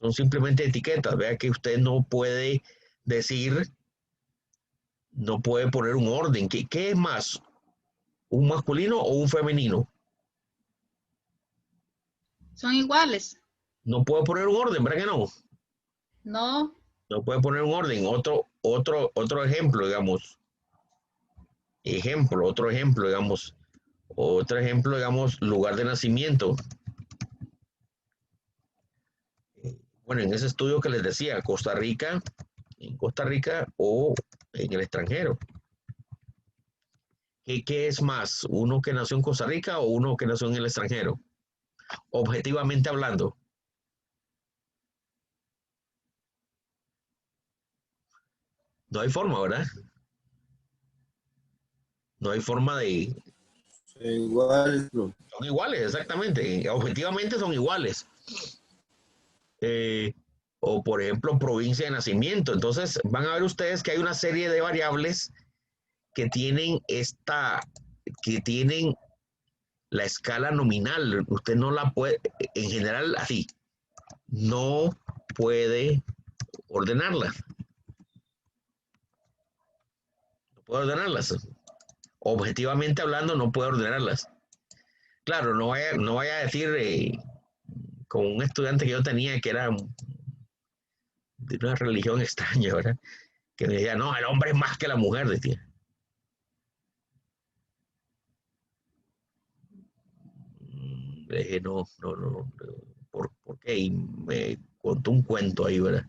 Son simplemente etiquetas. Vea que usted no puede decir, no puede poner un orden. ¿Qué es más? ¿Un masculino o un femenino? Son iguales. No puede poner un orden, ¿verdad que no? No, No puede poner un orden. Otro ejemplo, digamos. Otro ejemplo, digamos. Otro ejemplo, digamos, lugar de nacimiento. Bueno, en ese estudio que les decía, en Costa Rica o en el extranjero. ¿Qué es más? ¿Uno que nació en Costa Rica o uno que nació en el extranjero? Objetivamente hablando, no hay forma, ¿verdad? No hay forma de... Igual, bro. Son iguales, exactamente. Objetivamente son iguales. Eh, o por ejemplo, provincia de nacimiento. Entonces van a ver ustedes que hay una serie de variables que que tienen la escala nominal. Usted no la puede, en general así, no puede ordenarlas. No puede ordenarlas. Objetivamente hablando, no puede ordenarlas. Claro, no vaya a decir como un estudiante que yo tenía que era de una religión extraña, ¿verdad? Que me decía, no, el hombre es más que la mujer, decía. Le dije, no, ¿por qué? Y contó un cuento ahí, ¿verdad?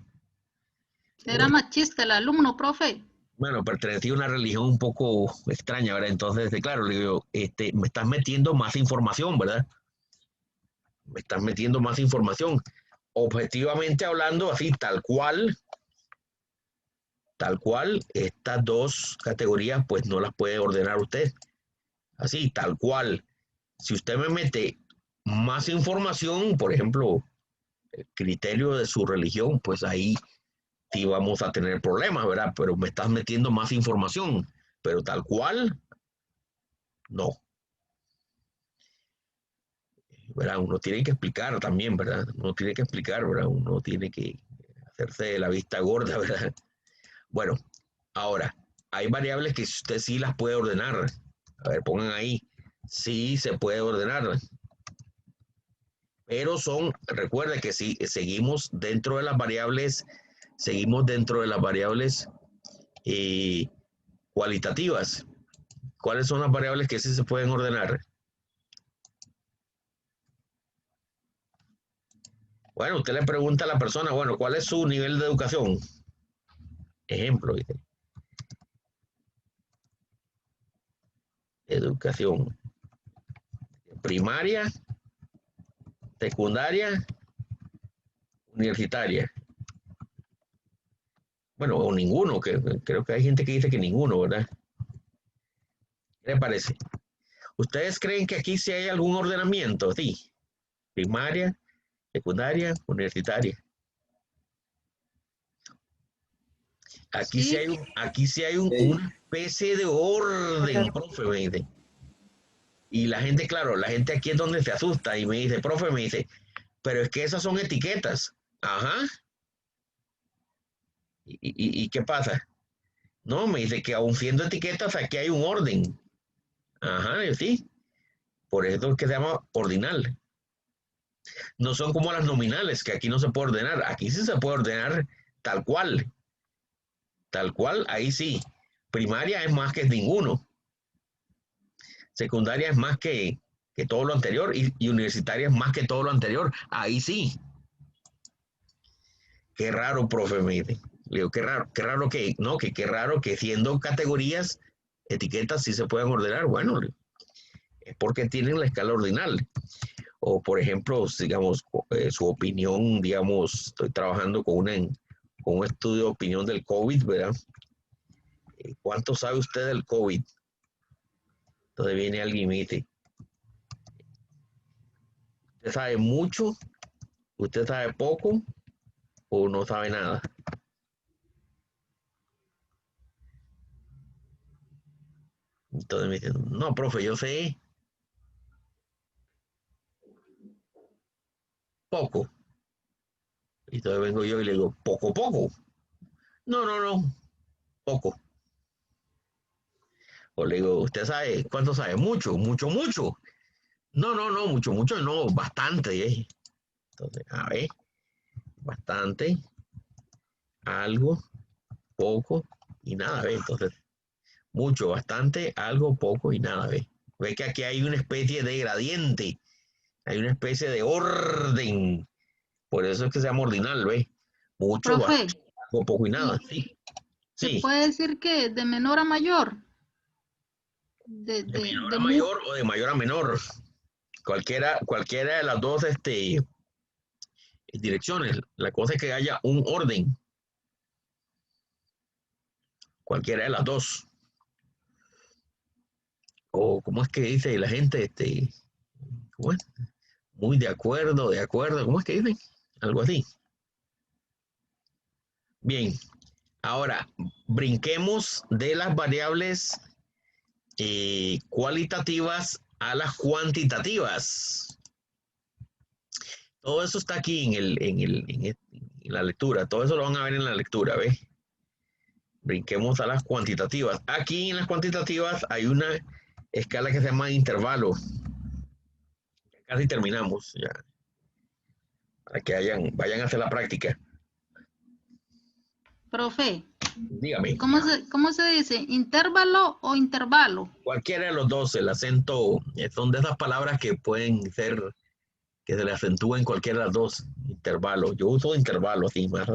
Era machista el alumno, profe. Bueno, pertenecía a una religión un poco extraña, ¿verdad? Entonces, claro, le digo, me estás metiendo más información, ¿verdad? Me estás metiendo más información. Objetivamente hablando, así, tal cual, estas dos categorías, pues no las puede ordenar usted. Así, tal cual. Si usted me mete más información, por ejemplo, el criterio de su religión, pues ahí sí vamos a tener problemas, ¿verdad? Pero me estás metiendo más información, pero tal cual, no. ¿Verdad? Uno tiene que explicar también, ¿verdad? Uno tiene que explicar, ¿verdad? Uno tiene que hacerse de la vista gorda, ¿verdad? Bueno, ahora, hay variables que usted sí las puede ordenar. A ver, pongan ahí. Sí se puede ordenar. Pero recuerde que si seguimos dentro de las variables, cualitativas. ¿Cuáles son las variables que sí se pueden ordenar? Bueno, usted le pregunta a la persona, bueno, ¿cuál es su nivel de educación? Ejemplo, dice. Educación primaria, secundaria, universitaria. Bueno, o ninguno, que creo que hay gente que dice que ninguno, ¿verdad? ¿Qué le parece? ¿Ustedes creen que aquí sí hay algún ordenamiento? Sí. Primaria, secundaria, universitaria. Aquí sí, hay una especie de orden, profe, me dice. Y la gente, claro, la gente aquí es donde se asusta y me dice, profe, me dice, pero es que esas son etiquetas. Ajá. ¿Y qué pasa? No, me dice que aun siendo etiquetas, aquí hay un orden. Ajá, sí. Por eso es que se llama ordinal. No son como las nominales, que aquí no se puede ordenar. Aquí sí se puede ordenar tal cual. Tal cual, ahí sí. Primaria es más que ninguno. Secundaria es más que todo lo anterior y universitaria es más que todo lo anterior. Ahí sí. Qué raro, profe, me dice. Le digo, qué raro que, no, que qué raro que siendo categorías, etiquetas sí se puedan ordenar. Bueno, es porque tienen la escala ordinal. O, por ejemplo, digamos, su opinión, digamos, estoy trabajando con un estudio de opinión del COVID, ¿verdad? ¿Cuánto sabe usted del COVID? Entonces viene alguien y me dice, ¿usted sabe mucho? ¿Usted sabe poco? ¿O no sabe nada? Entonces me dice, no, profe, yo sé poco. Y entonces vengo yo y le digo, poco. No, poco. O le digo, ¿usted sabe cuánto sabe? Mucho. No, mucho, no, bastante. Entonces, a ver, bastante, algo, poco y nada, ¿ve? Entonces, mucho, bastante, algo, poco y nada, ¿ve? Ve que aquí hay una especie de gradiente, hay una especie de orden. Por eso es que se llama ordinal, ¿ve? Mucho, Profe, bastante, algo, poco y nada. Sí, ¿se sí. puede decir que de menor a mayor? De menor a mayor o de mayor a menor. Cualquiera de las dos direcciones. La cosa es que haya un orden. Cualquiera de las dos. O ¿cómo es que dice la gente? ¿Cómo es? Muy de acuerdo. ¿Cómo es que dicen? Algo así. Bien. Ahora, brinquemos de las variables cualitativas a las cuantitativas. Todo eso está aquí en la lectura. Todo eso lo van a ver en la lectura, ¿ves? Brinquemos a las cuantitativas. Aquí en las cuantitativas hay una escala que se llama intervalo. Casi terminamos ya. Para que vayan a hacer la práctica. Profe, Dígame. ¿cómo se dice? ¿Intervalo o intervalo? Cualquiera de los dos, el acento, son de esas palabras que que se le acentúe en cualquiera de las dos. Intervalo. Yo uso intervalo, así, más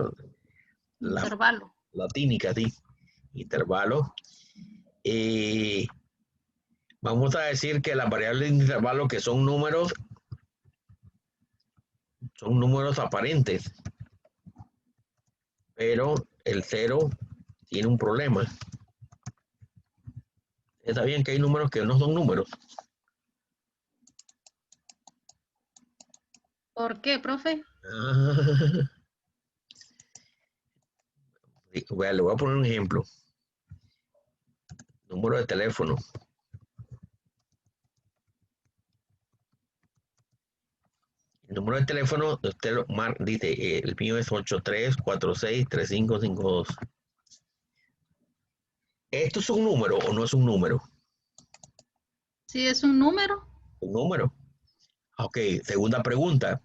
Intervalo. latínica, sí. Intervalo. Vamos a decir que las variables de intervalo que son números aparentes. Pero el 0 tiene un problema. ¿Está bien que hay números que no son números? ¿Por qué, profe? Le voy a poner un ejemplo. Número de teléfono. El número de teléfono, usted dice, el mío es 83463552. ¿Esto es un número o no es un número? Sí, es un número. Un número. Ok, segunda pregunta.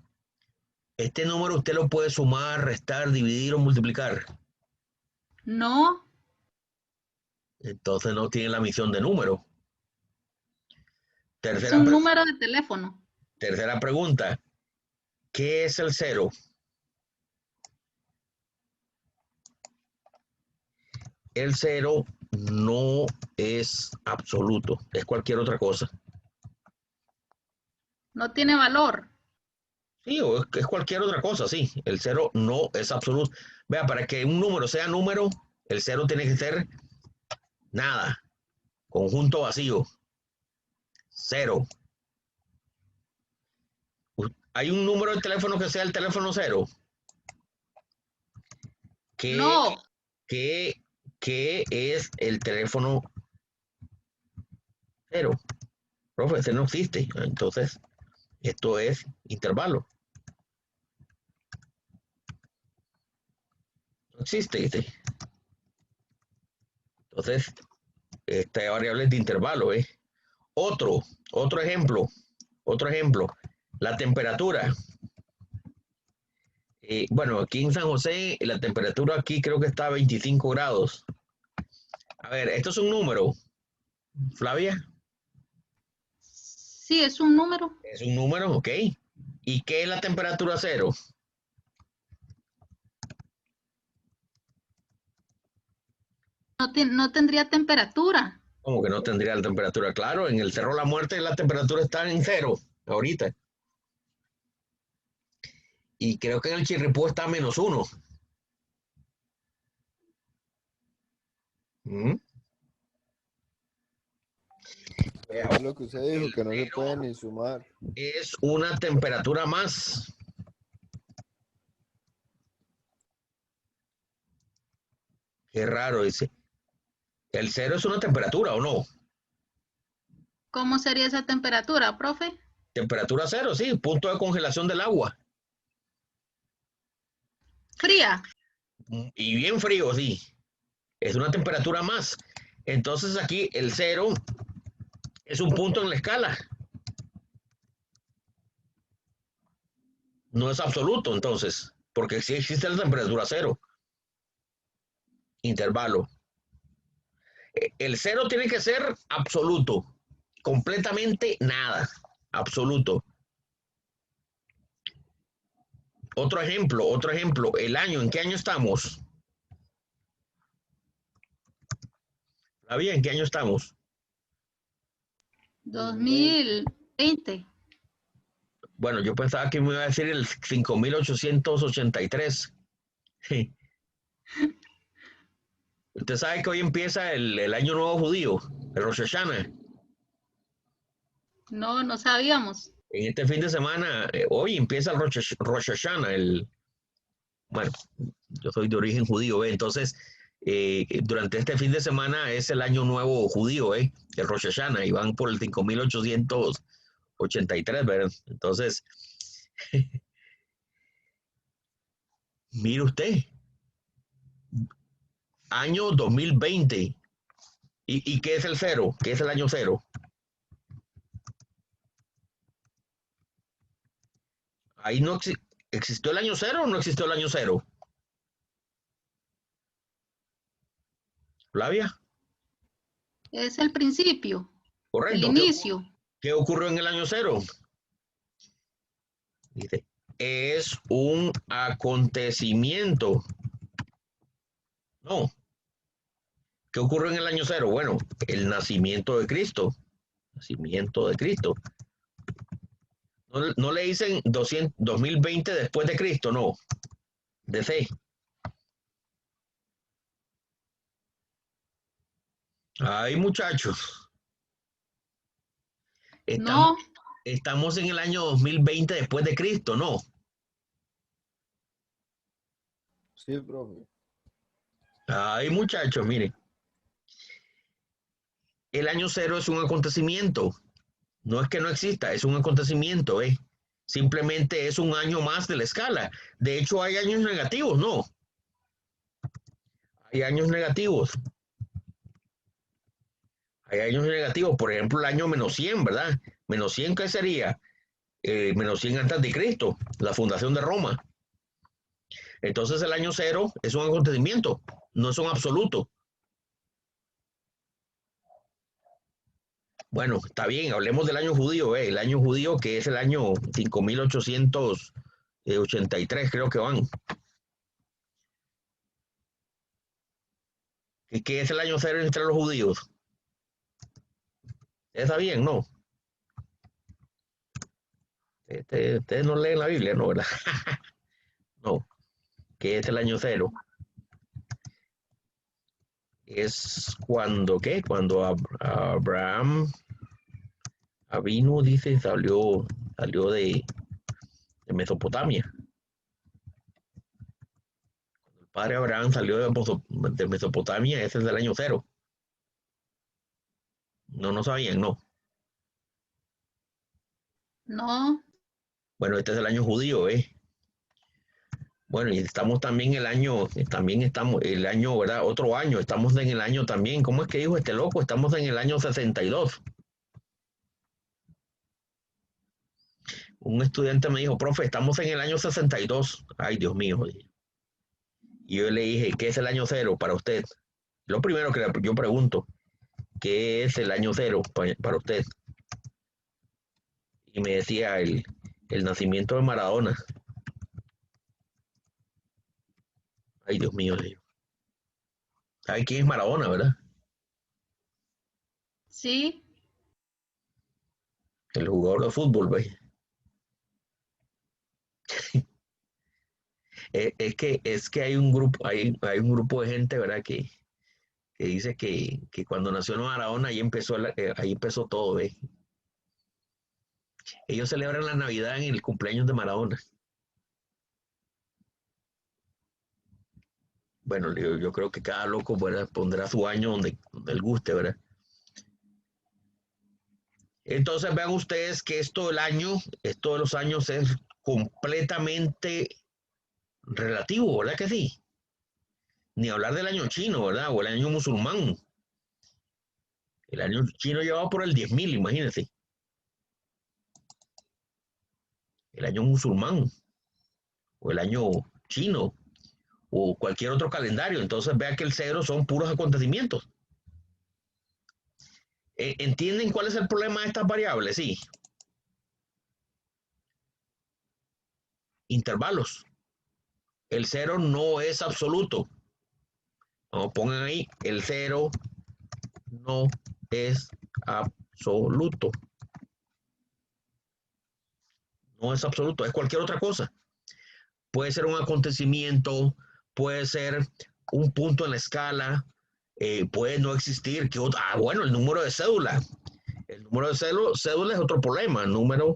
¿Este número usted lo puede sumar, restar, dividir o multiplicar? No. Entonces no tiene la misión de número. Es un número de teléfono. Tercera pregunta. ¿Qué es el 0? El 0 no es absoluto, es cualquier otra cosa. No tiene valor. Sí, o es cualquier otra cosa, sí. El 0 no es absoluto. Vea, para que un número sea número, el 0 tiene que ser nada. Conjunto vacío. 0. ¿Hay un número de teléfono que sea el teléfono 0? No. ¿Qué es el teléfono 0? Profe, ese no existe. Entonces, esto es intervalo. No existe, ¿viste? Entonces, esta variable es de intervalo, ¿eh? Otro ejemplo. La temperatura. Bueno, aquí en San José, la temperatura aquí creo que está a 25 grados. A ver, esto es un número, Flavia. Sí, es un número. Es un número, ok. ¿Y qué es la temperatura 0? No tendría temperatura. ¿Cómo que no tendría la temperatura? Claro, en el Cerro La Muerte la temperatura está en 0 ahorita. Y creo que en el Chirripó está a -1. ¿Mm? Es lo que usted dijo, que no se puede ni sumar. Es una temperatura más. Qué raro, dice. ¿El 0 es una temperatura o no? ¿Cómo sería esa temperatura, profe? Temperatura 0, sí, punto de congelación del agua. Fría. Y bien frío, sí. Es una temperatura más. Entonces aquí el 0 es un punto en la escala. No es absoluto, entonces, porque sí existe la temperatura 0. Intervalo. El 0 tiene que ser absoluto. Completamente nada. Absoluto. Otro ejemplo. El año, ¿en qué año estamos? ¿Sabía en qué año estamos? 2020. Bueno, yo pensaba que me iba a decir el 5883. Usted sabe que hoy empieza el año nuevo judío, el Rosh Hashanah. No, no sabíamos. En este fin de semana, hoy empieza el Rosh Hashanah. Bueno, yo soy de origen judío, entonces durante este fin de semana es el año nuevo judío, el Rosh Hashanah, y van por el 5883, ¿verdad? Entonces, mire usted, año 2020. ¿Y qué es el 0? ¿Qué es el año 0? Ahí no existió el año 0 o no existió el año 0. Flavia, Es el principio. El correcto. inicio. ¿Qué ocurrió en el año 0? Dice, es un acontecimiento. No. ¿Qué ocurre en el año cero? Bueno, el nacimiento de Cristo. Nacimiento de Cristo. No le dicen 2020 después de Cristo, no. DC. Ay, muchachos. No, Estamos en el año 2020 después de Cristo, ¿no? Sí, profe. Ay, muchachos, miren. El año cero es un acontecimiento. No es que no exista, es un acontecimiento, ¿eh? Simplemente es un año más de la escala. De hecho, hay años negativos, ¿no? Hay años negativos. Hay años negativos, por ejemplo, el año menos 100, ¿verdad? Menos 100, ¿qué sería? Menos 100 antes de Cristo, la fundación de Roma. Entonces el año cero es un acontecimiento, no es un absoluto. Bueno, está bien, hablemos del año judío, el año judío que es el año 5883, creo que van. ¿Y qué es el año cero entre los judíos? ¿Está bien, no? Ustedes no leen la Biblia, ¿no? ¿Verdad? No. ¿Qué es el año cero? Es cuando, ¿qué? Cuando Abraham Avinu, dice, salió de Mesopotamia. El padre Abraham salió de Mesopotamia, ese es el año cero. No sabían, no. no. Bueno, este es el año judío, ¿eh? Bueno, y estamos también también estamos el año, ¿verdad? Otro año, estamos en el año también. ¿Cómo es que dijo este loco? Estamos en el año 62. Un estudiante me dijo, profe, estamos en el año 62. Ay, Dios mío. Y yo le dije, ¿qué es el año cero para usted? Lo primero que yo pregunto, ¿qué es el año cero para usted? Y me decía el nacimiento de Maradona. Ay, Dios mío, le digo. ¿Sabe quién es Maradona, verdad? Sí, El jugador de fútbol, ¿ves? Es que hay un grupo, hay un grupo de gente, ¿verdad? Que dice que cuando nació Maradona ahí empezó todo, ¿ves? Ellos celebran la Navidad en el cumpleaños de Maradona. Bueno, yo creo que cada loco, ¿verdad? Pondrá su año donde él guste, ¿verdad? Entonces vean ustedes que esto de los años es completamente relativo, ¿verdad que sí? Ni hablar del año chino, ¿verdad? O el año musulmán. El año chino llevaba por el 10.000, imagínense. El año musulmán, o el año chino, o cualquier otro calendario. Entonces vean que el cero son puros acontecimientos. ¿Entienden cuál es el problema de estas variables? Sí. Intervalos. El cero no es absoluto. No, pongan ahí, el cero no es absoluto. No es absoluto, es cualquier otra cosa. Puede ser un acontecimiento, puede ser un punto en la escala, puede no existir. Bueno, el número de cédula. El número de cédula es otro problema. El número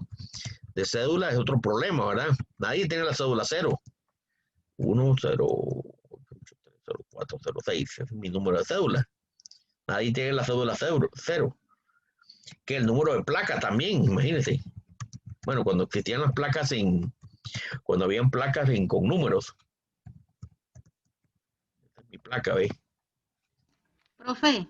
de cédula es otro problema, ¿verdad? Nadie tiene la cédula 0. 1, 0, 0, 4, 0, 6. Es mi número de cédula. Nadie tiene la cédula 0. Que el número de placa también, imagínense. Bueno, cuando existían las placas cuando habían placas con números. Esta es mi placa, ¿ves? profe,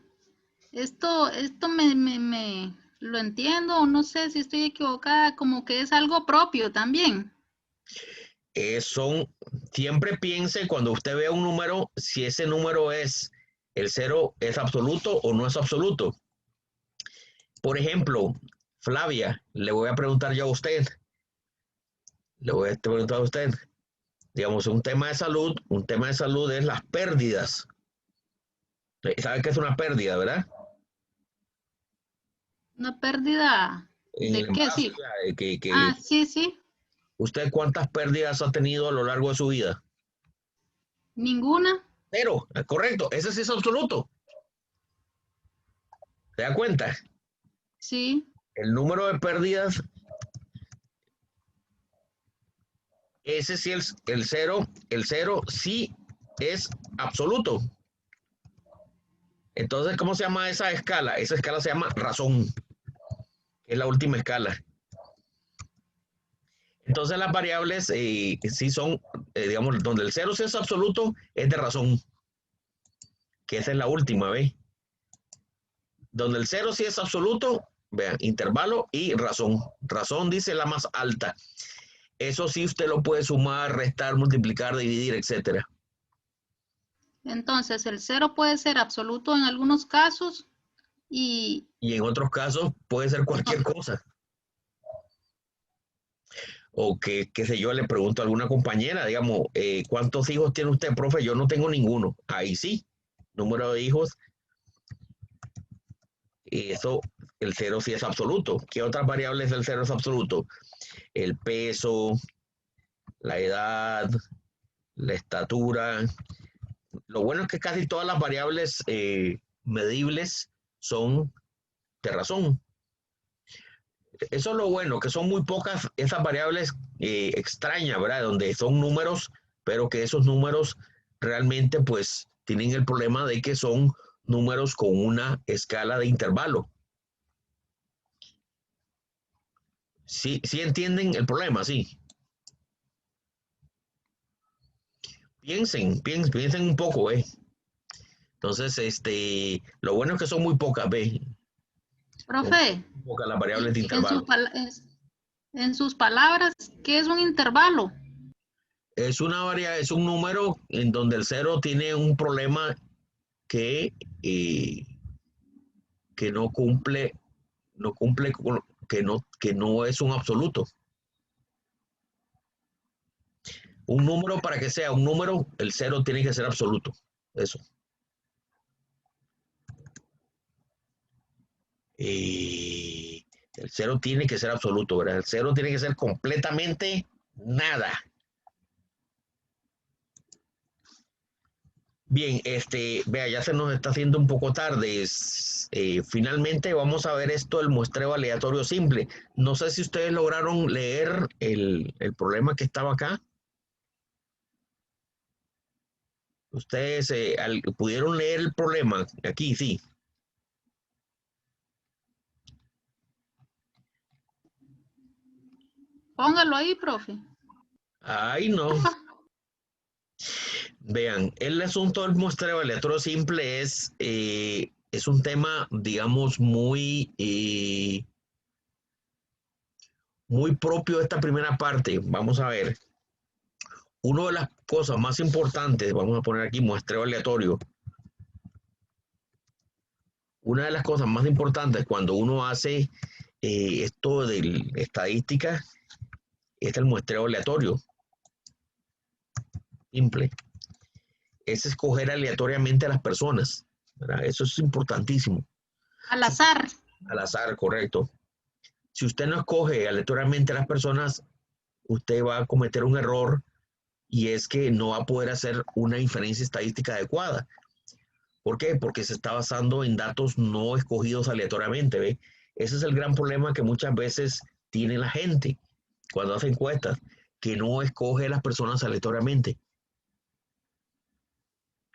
esto me lo entiendo, o no sé si estoy equivocada, como que es algo propio también. Siempre piense cuando usted vea un número, si ese número el 0 es absoluto o no es absoluto. Por ejemplo, Flavia, le voy a preguntar yo a usted. Le voy a preguntar a usted. Digamos, un tema de salud es las pérdidas. ¿Sabe qué es una pérdida, verdad? Una pérdida En el de qué, embarazo, sí. ya, Ah, sí, sí. ¿Usted cuántas pérdidas ha tenido a lo largo de su vida? Ninguna. Cero, correcto, ese sí es absoluto. ¿Se da cuenta? Sí. El número de pérdidas, ese sí, el cero sí es absoluto. Entonces, ¿cómo se llama esa escala? Esa escala se llama razón, que es la última escala. Entonces, las variables sí son, digamos, donde el cero sí es absoluto, es de razón, que esa es la última, ¿ves? Donde el cero sí es absoluto, vean, intervalo y razón. Razón dice la más alta. Eso sí usted lo puede sumar, restar, multiplicar, dividir, etcétera. Entonces, el cero puede ser absoluto en algunos casos y Y en otros casos puede ser cualquier cosa. O que, qué sé yo, le pregunto a alguna compañera, digamos, ¿cuántos hijos tiene usted, profe? Yo no tengo ninguno. Ahí sí, número de hijos, y eso, el cero sí es absoluto. ¿Qué otras variables del cero es absoluto? El peso, la edad, la estatura. Lo bueno es que casi todas las variables medibles son de razón. Eso es lo bueno, que son muy pocas esas variables extrañas, ¿verdad? Donde son números, pero que esos números realmente pues tienen el problema de que son números con una escala de intervalo. Sí, sí entienden el problema, sí. Piensen un poco, ¿eh? Entonces, lo bueno es que son muy pocas, ¿ves? Son profe, muy pocas las variables de en sus, intervalo. en sus palabras, ¿qué es un intervalo? Es un número en donde el cero tiene un problema que, eh, que no cumple con, que no es un absoluto. Un número, para que sea un número, el cero tiene que ser absoluto. Eso. El cero tiene que ser absoluto, ¿verdad? El cero tiene que ser completamente nada. Bien, vea, ya se nos está haciendo un poco tarde. Finalmente vamos a ver esto, el muestreo aleatorio simple. No sé si ustedes lograron leer el problema que estaba acá. Ustedes pudieron leer el problema aquí, sí. Póngalo ahí, profe. Ay, no. Porfa. Vean, el asunto del muestreo aleatorio simple es un tema, digamos, muy propio de esta primera parte. Vamos a ver. Una de las cosas más importantes, vamos a poner aquí muestreo aleatorio. Una de las cosas más importantes cuando uno hace esto de estadística es el muestreo aleatorio simple. Es escoger aleatoriamente a las personas, ¿verdad? Eso es importantísimo. Al azar. Al azar, correcto. Si usted no escoge aleatoriamente a las personas, usted va a cometer un error y es que no va a poder hacer una inferencia estadística adecuada. ¿Por qué? Porque se está basando en datos no escogidos aleatoriamente, ¿ve? Ese es el gran problema que muchas veces tiene la gente cuando hace encuestas, que no escoge a las personas aleatoriamente.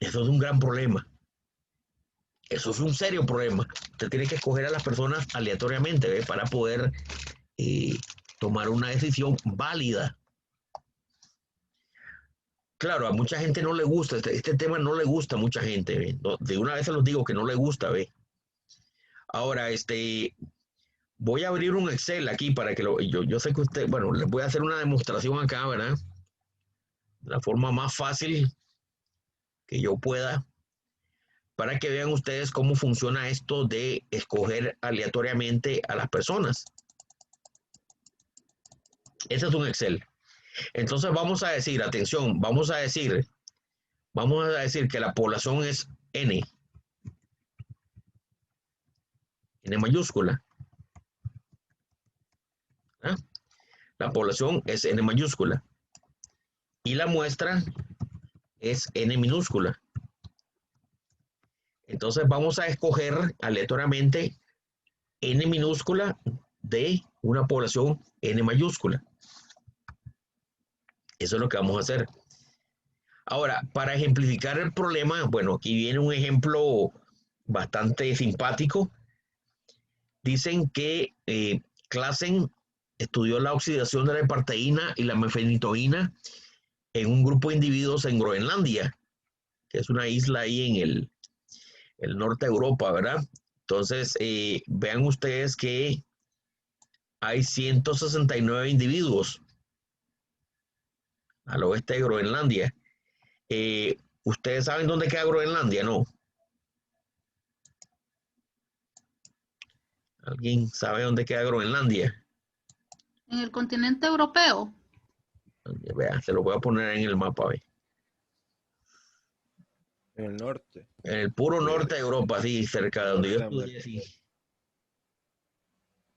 Eso es un gran problema. Eso es un serio problema. Usted tiene que escoger a las personas aleatoriamente, ¿ve? Para poder eh, tomar una decisión válida. Claro, a mucha gente no le gusta, este tema no le gusta a mucha gente, ¿ve? No, de una vez se los digo que no le gusta, ¿ve? Ahora, voy a abrir un Excel aquí para que yo sé que usted, bueno, les voy a hacer una demostración acá, ¿verdad? La forma más fácil que yo pueda, para que vean ustedes cómo funciona esto de escoger aleatoriamente a las personas. Ese es un Excel. Entonces vamos a decir, atención, vamos a decir que la población es N mayúscula. ¿Ah? La población es N mayúscula. Y la muestra es N minúscula. Entonces vamos a escoger aleatoriamente N minúscula de una población N mayúscula. Eso es lo que vamos a hacer. Ahora, para ejemplificar el problema, bueno, aquí viene un ejemplo bastante simpático. Dicen que Classen estudió la oxidación de la parteína y la mefenitoína en un grupo de individuos en Groenlandia, que es una isla ahí en el norte de Europa, ¿verdad? Entonces, vean ustedes que hay 169 individuos al oeste de Groenlandia. ¿Ustedes saben dónde queda Groenlandia, no? ¿Alguien sabe dónde queda Groenlandia? En el continente europeo. Vea, se lo voy a poner en el mapa, ¿ve? En el norte. En el puro norte de Europa, sí, cerca de donde yo estudié, sí.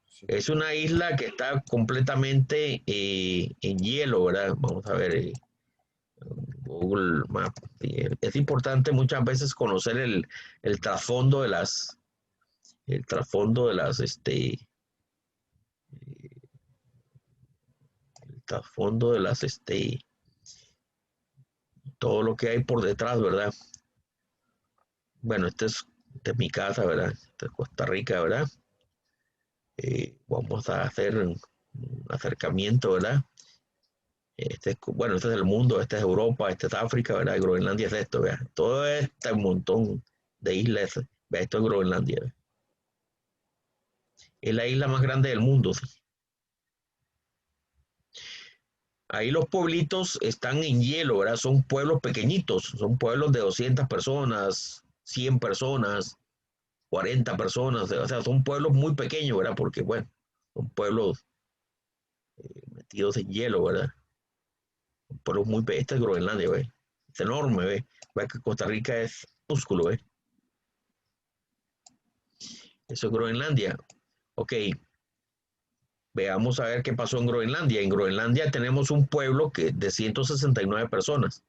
Sí. Es una isla que está completamente en hielo, ¿verdad? Vamos a ver, Google Maps. Sí, es importante muchas veces conocer el trasfondo de las, el trasfondo de las, el trasfondo de las, todo lo que hay por detrás, ¿verdad? Bueno, esta es mi casa, ¿verdad? Esta es Costa Rica, ¿verdad? Vamos a hacer un acercamiento, ¿verdad? Bueno, este es el mundo, este es Europa, este es África, ¿verdad? Groenlandia es esto, ¿verdad? Todo este montón de islas, ¿verdad? Esto es Groenlandia, ¿verdad? Es la isla más grande del mundo, ¿sí? Ahí los pueblitos están en hielo, ¿verdad? Son pueblos pequeñitos, son pueblos de 200 personas, 100 personas, 40 personas, o sea, son pueblos muy pequeños, ¿verdad? Porque, bueno, son pueblos metidos en hielo, ¿verdad? Son pueblos muy pequeños. Este es Groenlandia, ¿ve? Es enorme, ¿ve? Ve que Costa Rica es músculo, ¿ve? Eso es Groenlandia. Ok. Veamos a ver qué pasó en Groenlandia. En Groenlandia tenemos un pueblo de 169 personas.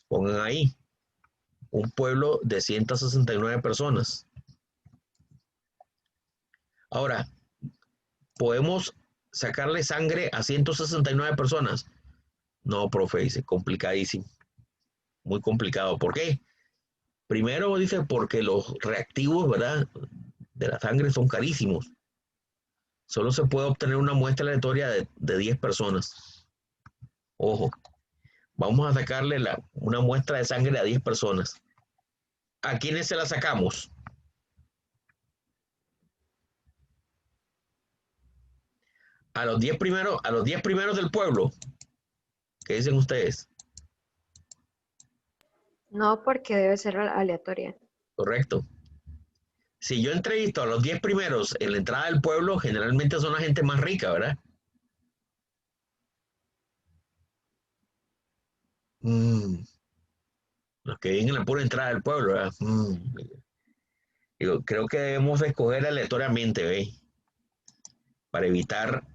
Pongan ahí. Un pueblo de 169 personas. Ahora, ¿podemos sacarle sangre a 169 personas? No, profe, dice, complicadísimo. Muy complicado. ¿Por qué? Primero, dice, porque los reactivos, ¿verdad? De la sangre son carísimos. Solo se puede obtener una muestra aleatoria de 10 personas. Ojo, vamos a sacarle una muestra de sangre a 10 personas. ¿A quiénes se la sacamos? A los 10 primeros del pueblo. ¿Qué dicen ustedes? No, porque debe ser aleatoria. Correcto. Si yo entrevisto a los 10 primeros en la entrada del pueblo, generalmente son la gente más rica, ¿verdad? Los que viven en la pura entrada del pueblo, ¿verdad? Digo, creo que debemos escoger aleatoriamente, ¿ve? Para evitar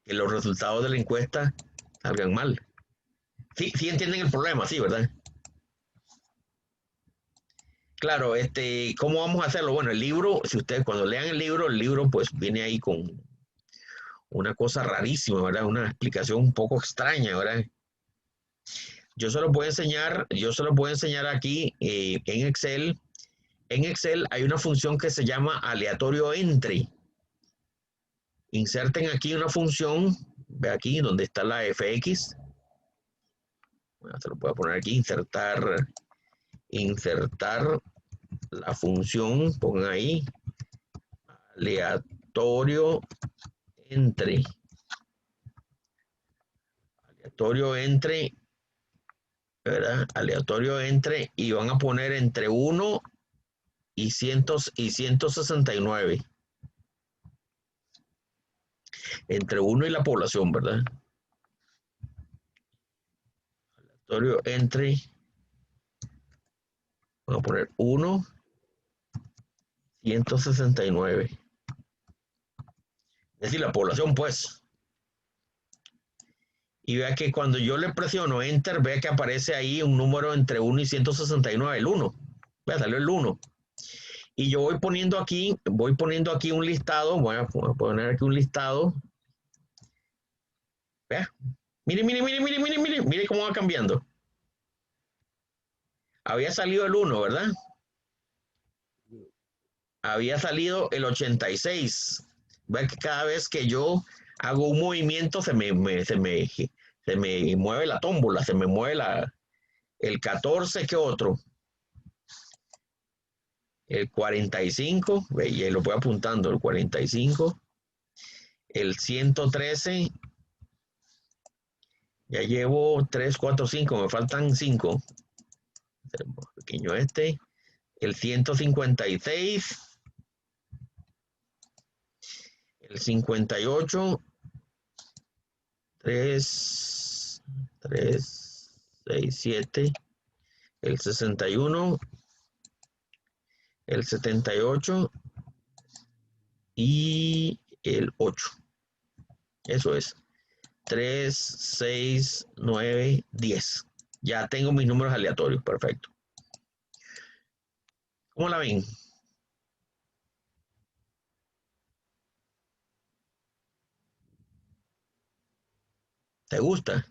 que los resultados de la encuesta salgan mal. Sí, sí entienden el problema, sí, ¿verdad? Claro, ¿cómo vamos a hacerlo? Bueno, el libro, si ustedes cuando lean el libro pues viene ahí con una cosa rarísima, ¿verdad? Una explicación un poco extraña, ¿verdad? Yo se los voy a enseñar aquí en Excel. En Excel hay una función que se llama aleatorio entry. Inserten aquí una función, ve aquí donde está la fx. Bueno, se lo voy a poner aquí, insertar la función, pongan ahí, aleatorio entry. Aleatorio entry, ¿verdad? Aleatorio entry y van a poner entre 1 y 169. entre 1 y la población, ¿verdad? Aleatorio entre, vamos a poner 1, 169. Es decir, la población, pues. Y vea que cuando yo le presiono Enter, vea que aparece ahí un número entre 1 y 169, el 1. Vea, salió el 1. Y yo voy poniendo aquí un listado, voy a poner aquí un listado. Vea, mire cómo va cambiando. Había salido el 1, ¿verdad? Había salido el 86. Vea que cada vez que yo hago un movimiento se me mueve la tómbola, se me mueve el 14, ¿qué otro? El 45, y ahí lo voy apuntando, el 45, el 113, ya llevo 3, 4, 5, me faltan 5, pequeño este, el 156, el 58, 3, 6, 7, el 61, el 78 y el 8. Eso es. 3, 6, 9, 10. Ya tengo mis números aleatorios. Perfecto. ¿Cómo la ven? ¿Te gusta?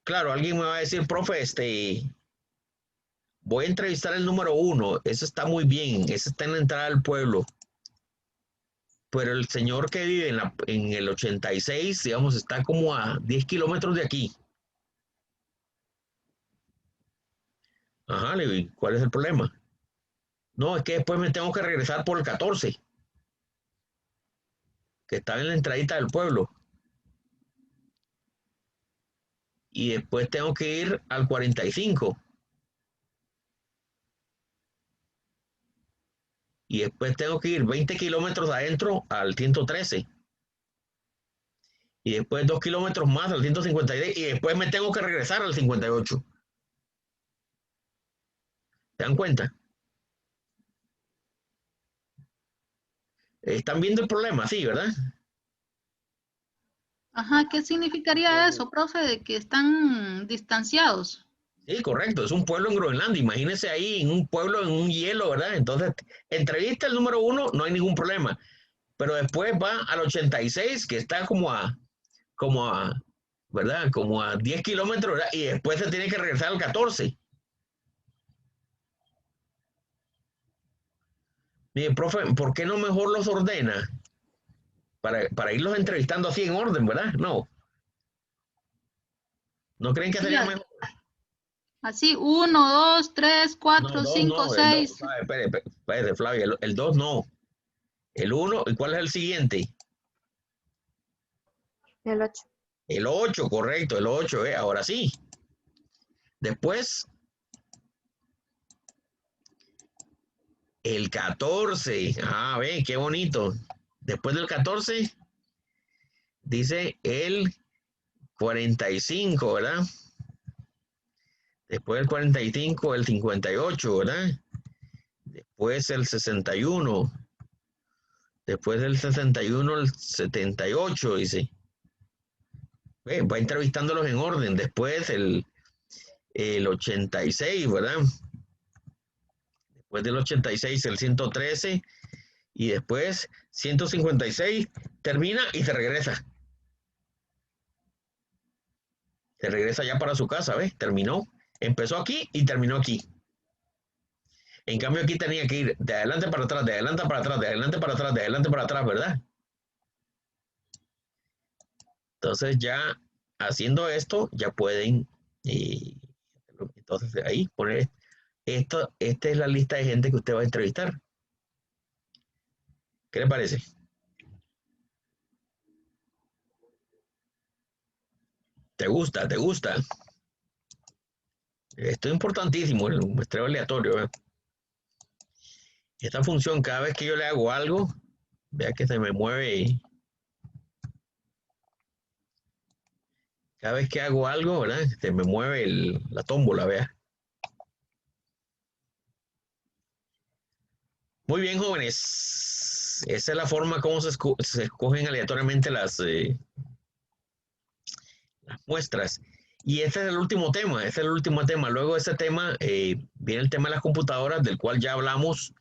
Claro, alguien me va a decir, profe, voy a entrevistar el número 1. Eso está muy bien. Ese está en la entrada del pueblo. Pero el señor que vive en el 86, digamos, está como a 10 kilómetros de aquí. Ajá, Levi, ¿cuál es el problema? No, es que después me tengo que regresar por el 14, que estaba en la entradita del pueblo. Y después tengo que ir al 45. Y después tengo que ir 20 kilómetros adentro al 113. Y después 2 kilómetros más al 156. Y después me tengo que regresar al 58. ¿Se dan cuenta? ¿Están viendo el problema? Sí, ¿verdad? Ajá, ¿qué significaría eso, profe, de que están distanciados? Sí, correcto. Es un pueblo en Groenlandia. Imagínense ahí en un pueblo en un hielo, ¿verdad? Entonces, entrevista el número 1, no hay ningún problema. Pero después va al 86, que está ¿verdad? Como a 10 kilómetros, ¿verdad? Y después se tiene que regresar al 14. Mire, profe, ¿por qué no mejor los ordena? Para irlos entrevistando así en orden, ¿verdad? No. ¿No creen que Sí, sería mejor? así, 1, 2, 3, No, 4, 2 5, no. El 2, 6. espere, Flavia. El 2 no. El 1, ¿y cuál es el siguiente? El 8. El 8, correcto, el 8, ahora sí. Después, el 14. Ah, ve, qué bonito. Después del 14, dice el 45, ¿verdad? Después del 45, el 58, ¿verdad? Después el 61. Después del 61, el 78, dice. Va entrevistándolos en orden. Después el 86, ¿verdad? Después del 86, el 113. Y después 156, termina y se regresa. Se regresa ya para su casa, ¿ves? Terminó. Empezó aquí y terminó aquí. En cambio aquí tenía que ir de adelante para atrás, de adelante para atrás, de adelante para atrás, de adelante para atrás, ¿verdad? Entonces ya haciendo esto, ya pueden, entonces ahí poner esto, esta es la lista de gente que usted va a entrevistar. ¿Qué le parece? ¿Te gusta? ¿Te gusta? Esto es importantísimo, el muestreo aleatorio, ¿eh? Esta función, cada vez que yo le hago algo, Vea que se me mueve. Cada vez que hago algo, ¿verdad? Se me mueve la tómbola, vea. Muy bien, jóvenes. Esa es la forma como se escogen aleatoriamente las muestras. Y este es el último tema, este es el último tema. Luego de este tema viene el tema de las computadoras, del cual ya hablamos.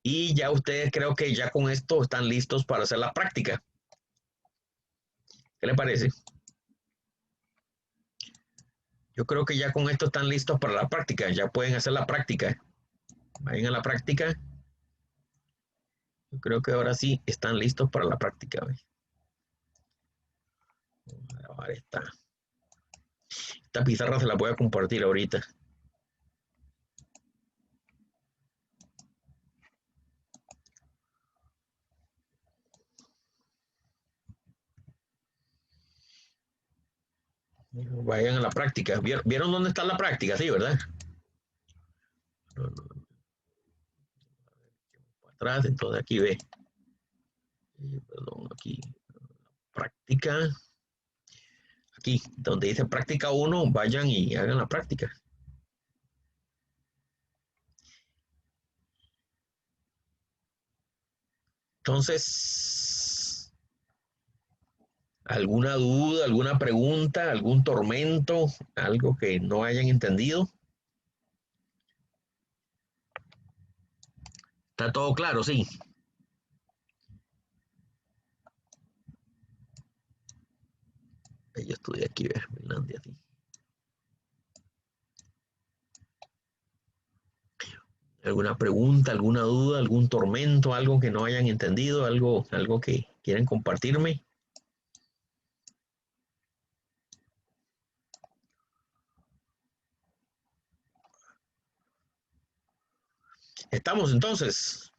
Y ya ustedes creo que ya con esto están listos para hacer la práctica. ¿Qué les parece? Yo creo que ya con esto están listos para la práctica. Ya pueden hacer la práctica. Vayan a la práctica. Yo creo que ahora sí están listos para la práctica. Vamos a grabar esta. Esta pizarra se la voy a compartir ahorita. Vayan a la práctica. ¿Vieron dónde está la práctica? Sí, ¿verdad? Para atrás, entonces aquí ve. Perdón, aquí. Práctica. Aquí, donde dice práctica 1, vayan y hagan la práctica. Entonces, ¿alguna duda, alguna pregunta, algún tormento, algo que no hayan entendido? ¿Está todo claro? Sí. Yo estudié aquí, Finlandia, sí. ¿Alguna pregunta, alguna duda, algún tormento, algo que no hayan entendido, algo que quieran compartirme? Estamos entonces.